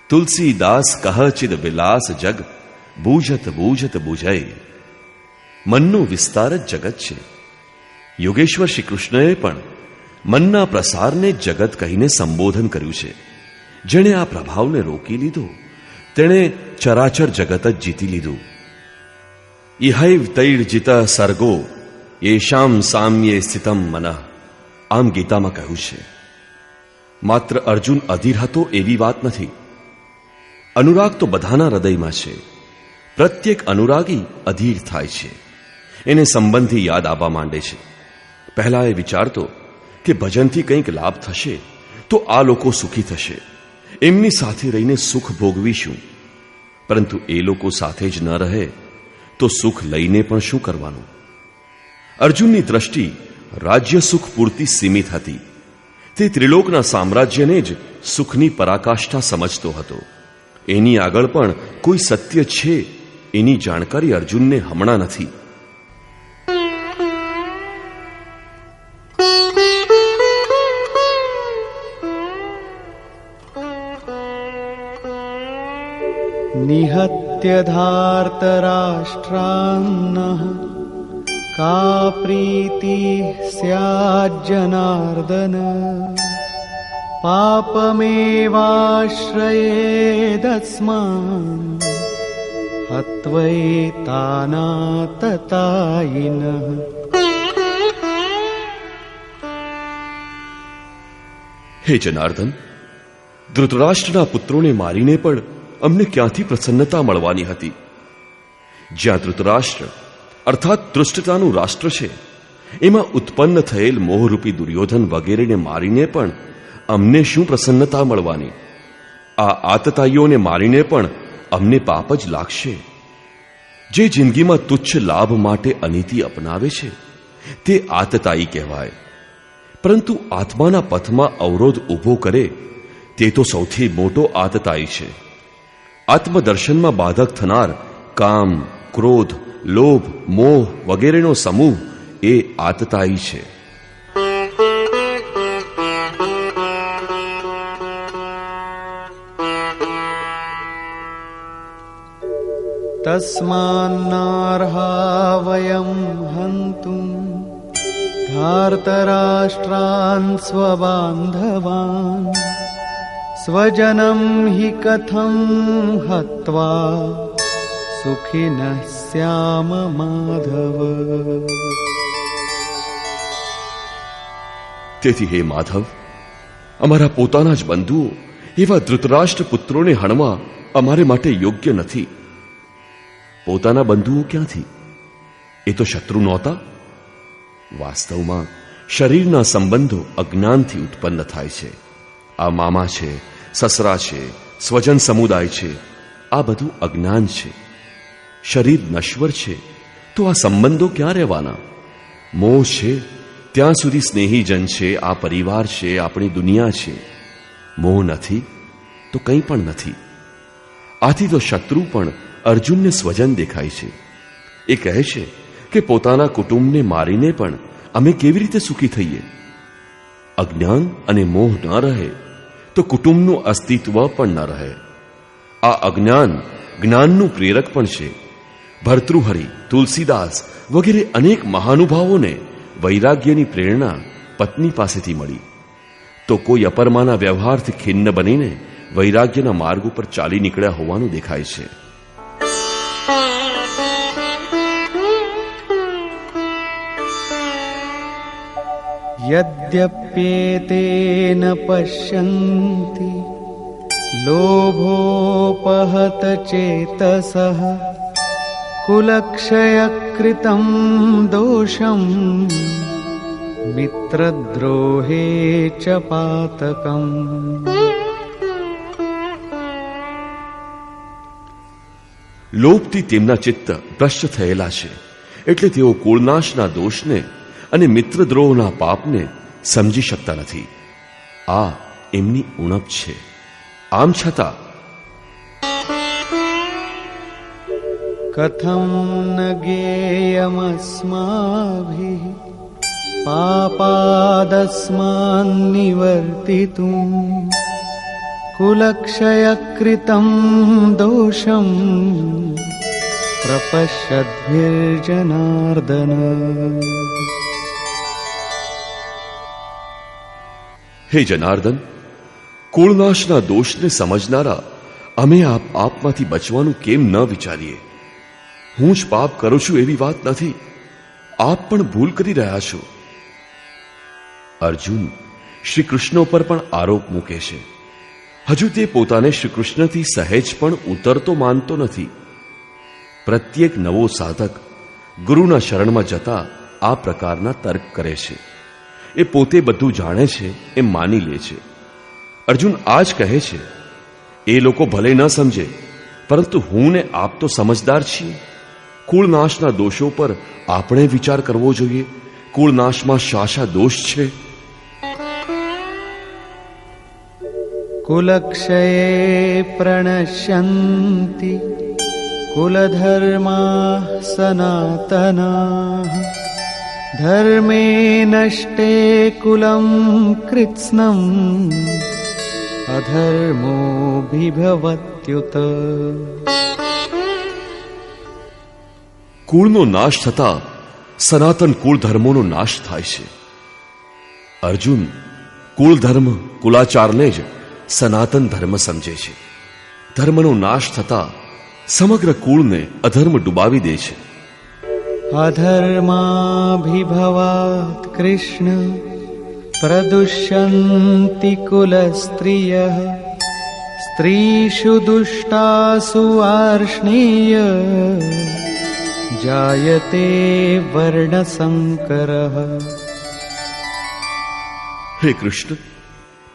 તુલસીદાસ કહચિદ વિલાસ જગ, બૂઝત બૂઝત બુઝય. મનનો વિસ્તાર જ જગત છે. યોગેશ્વર શ્રી કૃષ્ણએ પણ મનના પ્રસારને જગત કહીને સંબોધન કર્યું છે. જેણે આ પ્રભાવને રોકી લીધો તેણે ચરાચર જગત જ જીતી લીધું. ઇહૈવ તૈર્જિત સર્ગો યેષામ સામ્યે સ્થિતમ મનઃ. આમ ગીતામાં કહ્યું છે. માત્ર અર્જુન અધીર હતો એવી વાત નથી. અનુરાગ તો બધાના હૃદયમાં છે. પ્રત્યેક અનુરાગી અધીર થાય છે. એને સંબંધી યાદ આવવા માંડે છે. પહેલા એ વિચારતો કે ભજનથી કંઈક લાભ થશે તો આ લોકો સુખી થશે, એમની સાથે રહીને સુખ ભોગવીશું. પરંતુ એ લોકો સાથે જ ન રહે તો સુખ લઈને પણ શું કરવાનું? અર્જુનની દ્રષ્ટિ રાજ્ય સુખ પૂરતી સીમિત હતી. તે ત્રિલોકના સામ્રાજ્યને જ સુખની પરાકાષ્ઠા સમજતો હતો. એની આગળ પણ કોઈ સત્ય છે એની જાણકારી અર્જુનને હમણાં નથી. નિહત્ય ધાર્તરાષ્ટ્રાન્નઃ કા પ્રીતિ સ્યાજ્જનાર્દન પાપમેવાશ્રયેદસ્માન હત્વૈતાનાતતાયિનઃ. હે જનાર્દન, ધૃતરાષ્ટ્રના પુત્રોને મારીને પણ અમને ક્યાંથી પ્રસન્નતા મળવાની હતી? જ્યાં ધૃતરાષ્ટ્ર અર્થાત દૃષ્ટતાનું રાષ્ટ્ર છે, એમાં ઉત્પન્ન થયેલ મોહરૂપી દુર્યોધન વગેરેને મારીને પણ અમને શું પ્રસન્નતા મળવાની? આ આતતાઈઓને મારીને પણ અમને પાપ જ લાગશે. જે જિંદગીમાં તુચ્છ લાભ માટે અનીતિ અપનાવે છે તે આતતાઈ કહેવાય. પરંતુ આત્માના પથમાં અવરોધ ઊભો કરે તે તો સૌથી મોટો આતતાઈ છે. આત્મદર્શનમાં બાધક થનાર કામ, ક્રોધ, લોભ, મોહ વગેરેનો સમૂહ એ આતતાઈ છે. તસ્માન્નાર્હા વયં હન્તું ધાર્તરાષ્ટ્રાન સ્વબાંધવાન સ્વજનમ હિ કથમ હત્વા સુખિનઃ સ્યામ માધવ. તેથી હે માધવ, અમારા પોતાના જ બંધુઓ એવા ધૃતરાષ્ટ્ર પુત્રોને હણવા અમારે માટે યોગ્ય નથી. પોતાના બંધુઓ ક્યાંથી? એ તો શત્રુ નહોતા. વાસ્તવમાં શરીરના સંબંધો અજ્ઞાનથી ઉત્પન્ન થાય છે. આ મામા છે, સસરા છે, સ્વજન સમુદાય છે, આ બધું અજ્ઞાન છે. શરીર નશ્વર છે તો આ સંબંધો ક્યાં રહેવાના? મોહ છે ત્યાં સુધી સ્નેહીજન છે, આ પરિવાર છે, આપણી દુનિયા છે. મોહ નથી તો કંઈ પણ નથી. આથી તો શત્રુ પણ અર્જુનને સ્વજન દેખાય છે. એ કહે છે કે પોતાના કુટુંબને મારીને પણ અમે કેવી રીતે સુખી થઈએ? અજ્ઞાન અને મોહ ન રહે તો કુટુંબનું અસ્તિત્વ પણ ન રહે. આ અજ્ઞાન જ્ઞાનનું પ્રેરક પણ છે. ભર્તૃહરિ, તુલસીદાસ વગેરે અનેક મહાનુભાવોને વૈરાગ્યની પ્રેરણા પત્ની પાસેથી મળી. તો કોઈ અપરમાના વ્યવહારથી ખિન્ન બનીને વૈરાગ્યના માર્ગ ઉપર ચાલી નીકળ્યા હોવાનું દેખાય છે. યદ્યપ્યેતેન પશ્યન્તિ લોભોપહત ચેતસઃ કુલક્ષયકૃતં દોષં મિત્રદ્રોહે ચ પાતકં. લોભથી તેમના ચિત્ત ભ્રષ્ટ થયેલા છે, એટલે તેઓ કુળનાશના દોષને અને મિત્રદ્રોહના પાપને સમજી શકતા નથી. આ એમની ઉણપ છે. આમ છતાં કથમ ન જ્ઞેયમસ્માભિઃ પાપાદસ્માન નિવર્તિતુમ કુલક્ષયકૃતમ દોષમ પ્રપશ્યદ્ભિર્જનાર્દન. હે જનાર્દન, કુળનાશના દોષને સમજનારા અમે આપમાંથી બચવાનું કેમ ન વિચારીએ? હું જ પાપ કરું છું એવી વાત નથી, આપ પણ ભૂલ કરી રહ્યા છો. અર્જુન શ્રી કૃષ્ણ પર પણ આરોપ મૂકે છે. હજુ તે પોતાને શ્રી કૃષ્ણથી સહેજ પણ ઉતરતો માનતો નથી. પ્રત્યેક નવો સાધક ગુરુના શરણમાં જતા આ પ્રકારના તર્ક કરે છે. એ પોતે બધું જાણે છે એમ માની લે છે. અર્જુન આ જ કહે છે, એ લોકો ભલે ન સમજે, પરંતુ હું ને આપ તો સમજદાર છીએ. કુળનાશના દોષો પર આપણે વિચાર કરવો જોઈએ. કુળનાશમાં શા દોષ છે? કુલક્ષયે પ્રણશ્યન્તિ કુલધર્માઃ સનાતનાઃ ધર્મે નષ્ટે કુલમ કૃત્સ્નમ અધર્મોऽભિભવત્યુત. કુળનો નાશ થતા સનાતન કુળ ધર્મોનો નાશ થાય છે. અર્જુન કુળ ધર્મ કુલાચારને જ સનાતન ધર્મ સમજે છે. ધર્મનો નાશ થતા સમગ્ર કુળને અધર્મ ડૂબાવી દે છે. અધર્માભિભવાત કૃષ્ણ પ્રદુષ્યન્તિ કુલસ્ત્રિયઃ સ્ત્રીષુ દુષ્ટાસુ આર્ષ્ણેય જાયતે વર્ણસંકરઃ. હે કૃષ્ણ,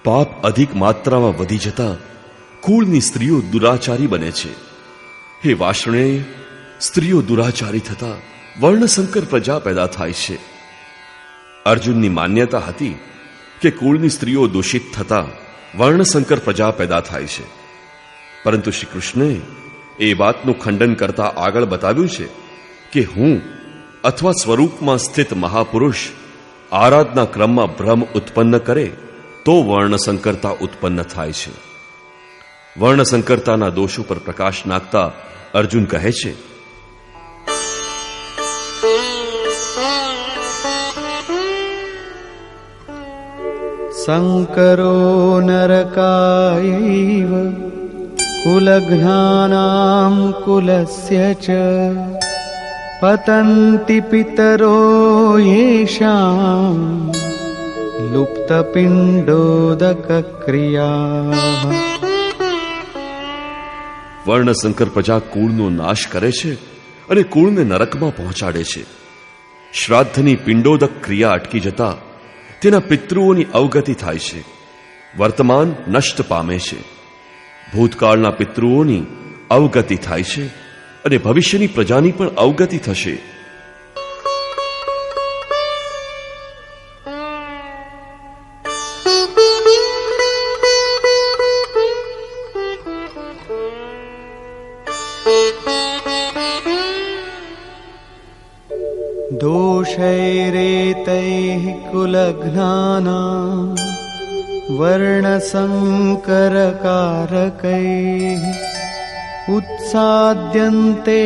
પાપ અધિક માત્રામાં વધી જતા કુળની સ્ત્રીઓ દુરાચારી બને છે. હે વાર્ષ્ણેય, સ્ત્રીઓ દુરાચારી થતા વર્ણસંકર પ્રજા પેદા થાય છે. અર્જુનની માન્યતા હતી કે કુળની સ્ત્રીઓ દૂષિત થતા વર્ણસંકર પ્રજા પેદા થાય છે. પરંતુ શ્રી કૃષ્ણે એ વાતનું ખંડન કરતા આગળ બતાવ્યું છે કે હું અથવા સ્વરૂપમાં સ્થિત મહાપુરુષ આરાધના ક્રમમાં ભ્રમ ઉત્પન્ન કરે તો વર્ણસંકરતા ઉત્પન્ન થાય છે. વર્ણસંકરતાના દોષો પર પ્રકાશ નાખતા અર્જુન કહે છે, સંકરો નરકાયૈવ કુલઘ્નાનાં કુલસ્ય ચ પતન્તિ પિતરો યેષાં લુપ્તપિંડોદક ક્રિયાઃ. વર્ણસંકર પ્રજા કુળનો નાશ કરે છે અને કુળને નરકમાં પહોંચાડે છે. શ્રાદ્ધની પિંડોદક ક્રિયા અટકી જતા તેના પિતૃઓની અવગતિ થાય છે. વર્તમાન નષ્ટ પામે છે. ભૂતકાળના પિતૃઓની અવગતિ થાય છે અને ભવિષ્યની પ્રજાની પણ અવગતિ થશે. દોષૈરેતૈઃ કુલઘ્નાનાં વર્ણસંકરકારકૈઃ ઉત્સાદ્યન્તે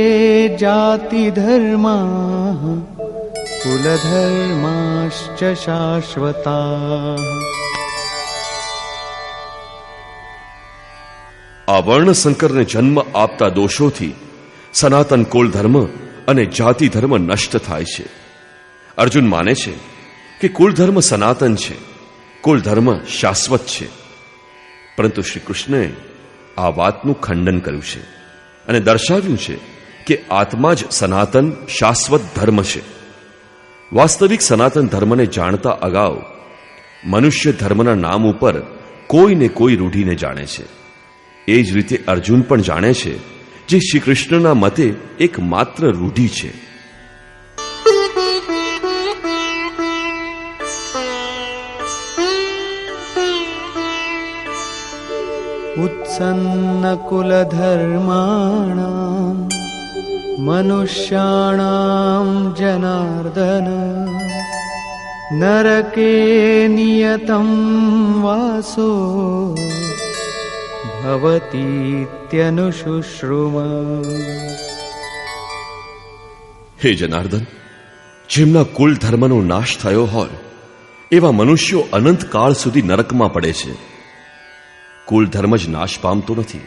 જાતિધર્માઃ કુલધર્માશ્ચ શાશ્વતાઃ. આ વર્ણસંકરને જન્મ આપતા દોષોથી સનાતન કુળ ધર્મ અને જાતિ ધર્મ નષ્ટ થાય છે. અર્જુન માને છે કે કુલ ધર્મ સનાતન છે, કુલ ધર્મ શાશ્વત છે. પરંતુ શ્રી કૃષ્ણે આ વાતનું ખંડન કર્યું છે અને દર્શાવ્યું છે કે આત્મા જ સનાતન શાશ્વત ધર્મ છે. વાસ્તવિક સનાતન ધર્મને જાણતા અગાઉ મનુષ્ય ધર્મના નામ ઉપર કોઈને કોઈ રૂઢીને જાણે છે. એ જ રીતે અર્જુન પણ જાણે છે જે શ્રી કૃષ્ણના મતે એક માત્ર રૂઢિ છે. उत्सन्नकुलधर्माणां मनुष्याणां जनार्दन नरके नियतं वासो भवतीत्यनुशुश्रुम. હે જનાર્દન, જેમના કુલ ધર્મનો નાશ થયો હોય એવા મનુષ્યો અનંત કાળ સુધી નરકમાં પડે છે. કુલ ધર્મ જ નાશ પામતો નથી,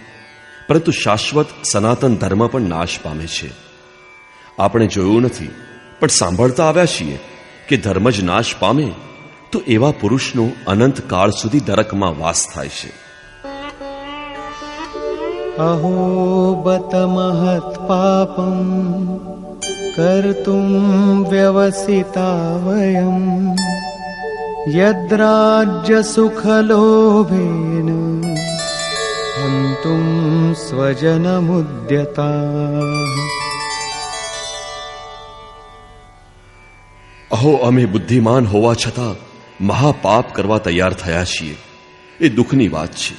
પરંતુ શાશ્વત સનાતન ધર્મ પણ નાશ પામે છે. આપણે જોયું નથી પણ સાંભળતા આવ્યા છીએ કે ધર્મ જ નાશ પામે તો એવા પુરુષનો અનંત કાળ સુધી નરકમાં વાસ થાય છે. અહો બત મહત પાપમ કર્તુમ વ્યવસિતા વયમ યદ્રાજ્ય સુખલોભેન હંતુમ સ્વજનમુદ્યતા. અહો, અમે બુદ્ધિમાન હોવા છતાં મહાપાપ કરવા તૈયાર થયા છીએ. એ દુઃખની વાત છે.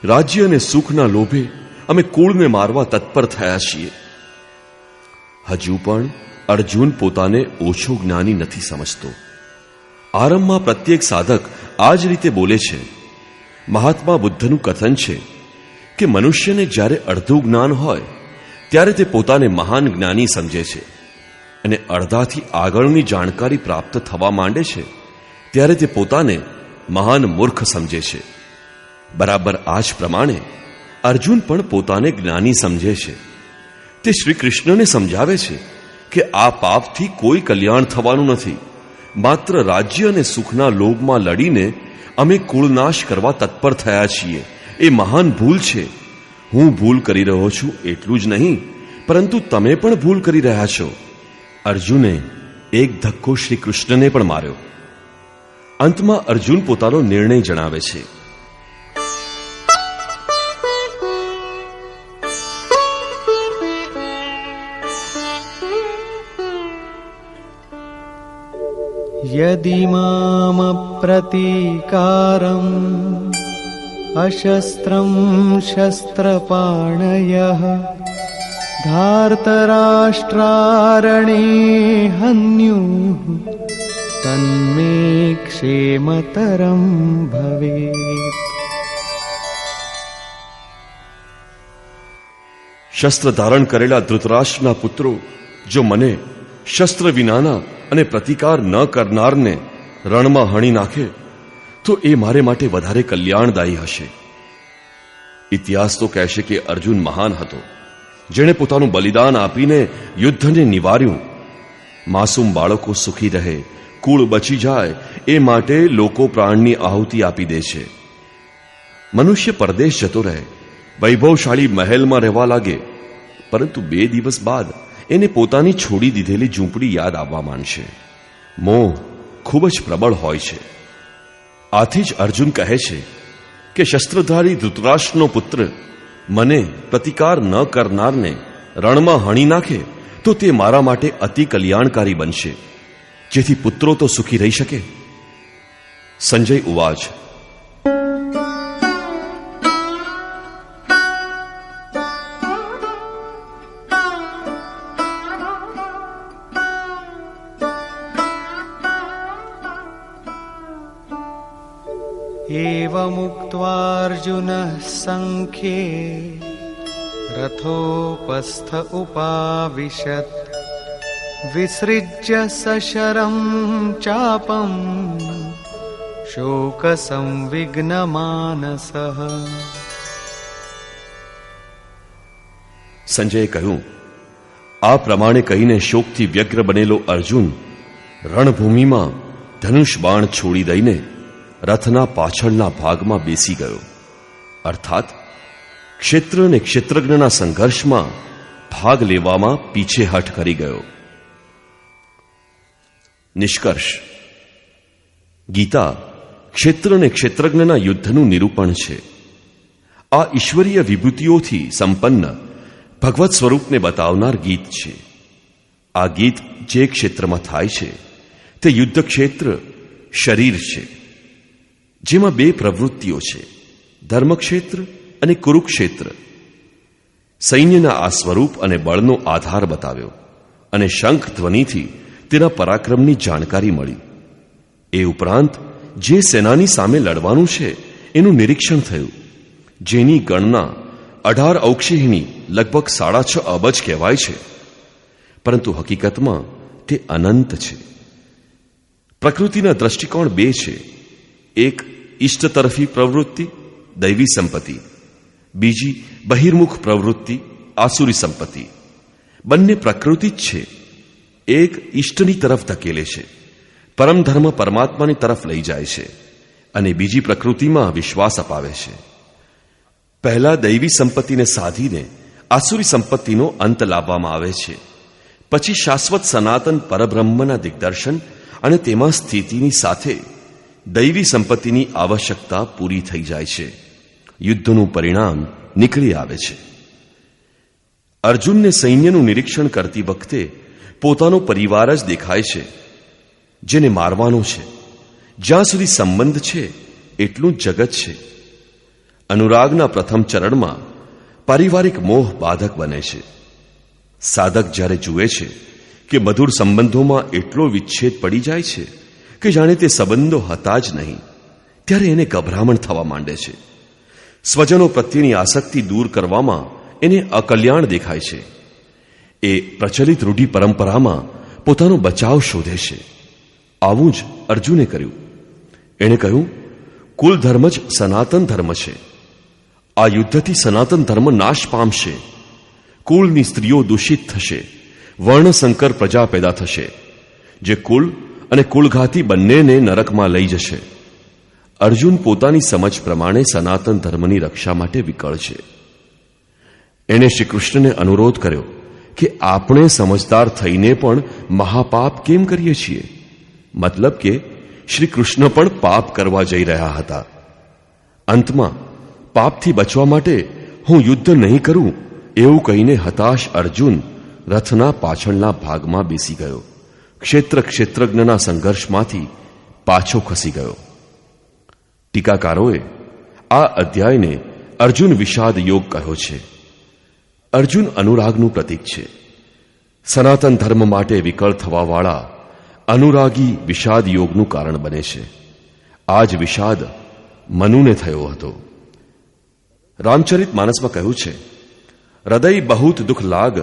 રાજ્ય અને સુખના લોભે અમે કુળને મારવા તત્પર થયા છીએ. હજુ પણ અર્જુન પોતાને ઓછો જ્ઞાની નથી સમજતો. આરંભમાં પ્રત્યેક સાધક આ જ રીતે બોલે છે. મહાત્મા બુદ્ધનું કથન છે કે મનુષ્યને જ્યારે અડધું જ્ઞાન હોય ત્યારે તે પોતાને મહાન જ્ઞાની સમજે છે, અને અડધાથી આગળની જાણકારી પ્રાપ્ત થવા માંડે છે ત્યારે તે પોતાને મહાન મૂર્ખ સમજે છે. બરાબર આ જ પ્રમાણે અર્જુન પણ પોતાને જ્ઞાની સમજે છે. તે શ્રી કૃષ્ણને સમજાવે છે કે આ પાપથી કોઈ કલ્યાણ થવાનું નથી. માત્ર રાજ્ય અને સુખના લોભમાં લડીને અમે કુળનાશ કરવા તત્પર થયા છીએ. એ મહાન ભૂલ છે. હું ભૂલ કરી રહ્યો છું એટલું જ નહીં, પરંતુ તમે પણ ભૂલ કરી રહ્યા છો. અર્જુને એક ધક્કો શ્રી કૃષ્ણને પણ માર્યો. અંતમાં અર્જુન પોતાનો નિર્ણય જણાવે છે. યદિ મામ પ્રતિકારમ અશસ્ત્રમ શસ્ત્રપાણયઃ ધાર્તરાષ્ટ્રારણે હન્યુઃ તન્મે ક્ષેમતરમ ભવેત. શસ્ત્ર ધારણ કરેલા ધૃતરાષ્ટ્રના પુત્રો જો મને શસ્ત્ર વિનાના અને પ્રતિકાર ન કરનારને રણમાં હણી નાખે તો એ મારે માટે વધારે કલ્યાણદાયી હશે. ઇતિહાસ તો કહેશે કે અર્જુન મહાન હતો, જેણે પોતાનું બલિદાન આપીને યુદ્ધને નિવાર્યું. માસૂમ બાળકો સુખી રહે, કુળ બચી જાય એ માટે લોકો પ્રાણની આહુતિ આપી દે છે. મનુષ્ય પરદેશ જતો રહે, વૈભવશાળી મહેલમાં રહેવા લાગે, પરંતુ 2 દિવસ બાદ એને પોતાની છોડી દીધેલી ઝૂંપડી યાદ આવવા માંડશે. મોહ ખૂબ જ પ્રબળ હોય છે. આથી જ અર્જુન કહે છે કે શસ્ત્રધારી ધૃતરાષ્ટ્રનો પુત્ર મને પ્રતિકાર ન કરનારને રણમાં હણી નાખે તો તે મારા માટે અતિ કલ્યાણકારી બનશે, જેથી પુત્રો તો સુખી રહી શકે. સંજય ઉવાચ. एवमुक्त्वार्जुनः संख्ये रथोपस्थ उपाविशत् विसृज्य सशरं चापं शोकसंविघ्नमानसः. સંજયે કહ્યું, આ પ્રમાણે કહીને શોકથી વ્યગ્ર બનેલો અર્જુન રણભૂમિમાં ધનુષ બાણ છોડી દઈને રથના પાછળના ભાગમાં બેસી ગયો. અર્થાત ક્ષેત્ર અને ક્ષેત્રજ્ઞના સંઘર્ષમાં ભાગ લેવામાં પીછેહઠ કરી ગયો. નિષ્કર્ષ. ગીતા ક્ષેત્ર અને ક્ષેત્રજ્ઞના યુદ્ધનું નિરૂપણ છે. આ ઈશ્વરીય વિભૂતિઓથી સંપન્ન ભગવત સ્વરૂપને બતાવનાર ગીત છે. આ ગીત જે ક્ષેત્રમાં થાય છે તે યુદ્ધ ક્ષેત્ર શરીર છે, જેમાં 2 પ્રવૃત્તિઓ છે, ધર્મક્ષેત્ર અને કુરુક્ષેત્ર. સૈન્યના આ સ્વરૂપ અને બળનો આધાર બતાવ્યો અને શંખ ધ્વનિથી તેના પરાક્રમની જાણકારી મળી. એ ઉપરાંત જે સેનાની સામે લડવાનું છે એનું નિરીક્ષણ થયું, જેની ગણના 18 અવક્ષેહિણી લગભગ 6.5 અબજ કહેવાય છે, પરંતુ હકીકતમાં તે અનંત છે. પ્રકૃતિના દ્રષ્ટિકોણ બે છે. એક ઇષ્ટ તરફી પ્રવૃત્તિ, દૈવી સંપત્તિ. બીજી બહિર્મુખ પ્રવૃત્તિ, આસુરી સંપત્તિ. બંને પ્રકૃતિ જ છે. એક ઇષ્ટની તરફ ધકેલે છે, પરમધર્મ પરમાત્માની તરફ લઈ જાય છે, અને બીજી પ્રકૃતિમાં વિશ્વાસ અપાવે છે. પહેલા દૈવી સંપત્તિને સાધીને આસુરી સંપત્તિનો અંત લાવવામાં આવે છે. પછી શાશ્વત સનાતન પરબ્રહ્મના દિગ્દર્શન અને તેમાં સ્થિતિની સાથે દૈવી સંપત્તિની આવશ્યકતા પૂરી થઈ જાય છે. યુદ્ધનું પરિણામ નીકળી આવે છે. અર્જુનને સૈન્યનું નિરીક્ષણ કરતી વખતે પોતાનો પરિવાર જ દેખાય છે, જેને મારવાનો છે. જ્યાં સુધી સંબંધ છે એટલું જ જગત છે. અનુરાગના પ્રથમ ચરણમાં પારિવારિક મોહ બાધક બને છે. સાધક જ્યારે જુએ છે કે મધુર સંબંધોમાં એટલો વિચ્છેદ પડી જાય છે કે જાણે તે સંબંધો હતા જ નહીં, ત્યારે એને ગભરામણ થવા માંડે છે. સ્વજનો પ્રત્યેની આસક્તિ દૂર કરવામાં એને અકલ્યાણ દેખાય છે. એ પ્રચલિત રૂઢિ પરંપરામાં પોતાનો બચાવ શોધે છે. આવું જ અર્જુને કર્યું. એણે કહ્યું, કુલ ધર્મ જ સનાતન ધર્મ છે. આ યુદ્ધથી સનાતન ધર્મ નાશ પામશે. કુળની સ્ત્રીઓ દૂષિત થશે. વર્ણસંકર પ્રજા પેદા થશે, જે કુલ અને કુળઘાતી બંનેને નરકમાં લઈ જશે. અર્જુન પોતાની સમજ પ્રમાણે સનાતન ધર્મની રક્ષા માટે વિકળ છે. એણે શ્રી કૃષ્ણને અનુરોધ કર્યો કે આપણે સમજદાર થઈને પણ મહાપાપ કેમ કરીએ છીએ? મતલબ કે શ્રી કૃષ્ણ પણ પાપ કરવા જઈ રહ્યા હતા. અંતમાં પાપથી બચવા માટે હું યુદ્ધ નહીં કરું એવું કહીને હતાશ અર્જુન રથના પાછળના ભાગમાં બેસી ગયો. ક્ષેત્રજ્ઞના સંઘર્ષમાંથી પાછો ખસી ગયો. ટીકાકારોએ આ અધ્યાયને અર્જુન વિષાદ યોગ કહ્યો છે. અર્જુન અનુરાગનું પ્રતીક છે. સનાતન ધર્મ માટે વિકળ થવાવાળા અનુરાગી વિષાદ યોગનું કારણ બને છે. આ જ વિષાદ મનુને થયો હતો. રામચરિત માનસમાં કહ્યું છે, હૃદય બહુત દુઃખ લાગ,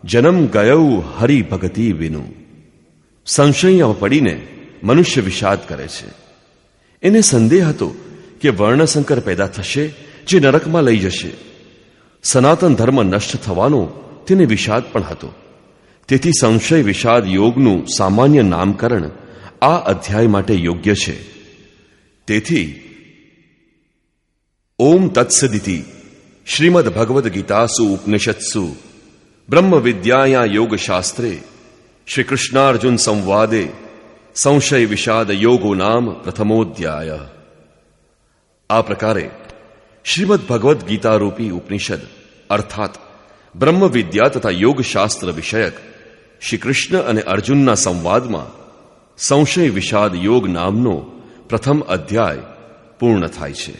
જન્મ ગયો હરિ ભગતિ વિનુ. સંશયમાં પડીને મનુષ્ય વિષાદ કરે છે. એને સંદેહ હતો કે વર્ણસંકર પેદા થશે, જે નરકમાં લઈ જશે. સનાતન ધર્મ નષ્ટ થવાનો તેને વિષાદ પણ હતો. તેથી સંશય વિષાદ યોગનું સામાન્ય નામકરણ આ અધ્યાય માટે યોગ્ય છે. તેથી ઓમ તત્સદિતિ શ્રીમદ ભગવદ્ ગીતાસુ ઉપનિષત્સુ બ્રહ્મ વિદ્યાયા યોગશાસ્ત્રે શ્રી કૃષ્ણાર્જુન સંવાદે સંશય વિષાદ યોગો નામ પ્રથમોધ્યાય. આ પ્રકારે શ્રીમદ ભગવદ્ ગીતા રૂપી ઉપનિષદ અર્થાત બ્રહ્મ વિદ્યા તથા યોગશાસ્ત્ર વિષયક શ્રી કૃષ્ણ અને અર્જુનના સંવાદમાં સંશય વિષાદ યોગ નામનો પ્રથમ અધ્યાય પૂર્ણ થાય છે.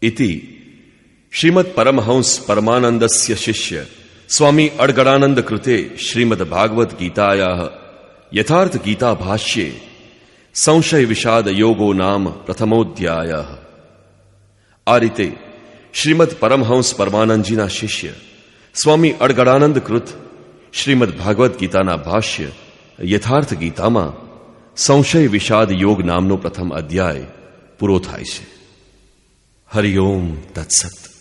ઇતિ શ્રીમદ પરમહંસ પરમાનંદસ્ય શિષ્ય સ્વામી અડગડાનંદ કૃતે શ્રીમદ ભાગવત ગીતાયા યથાર્થ ગીતા ભાષ્યે સંશય વિષાદ યોગો નામ પ્રથમોધ્યાય. આ રીતે શ્રીમદ પરમહંસ પરમાનંદજીના શિષ્ય સ્વામી અડગડાનંદ કૃત શ્રીમદ ભાગવત ગીતાના ભાષ્ય યથાર્થ ગીતામાં સંશય વિષાદ યોગ નામનો પ્રથમ અધ્યાય પૂરો થાય છે. હરિ ઓમ તત્સત.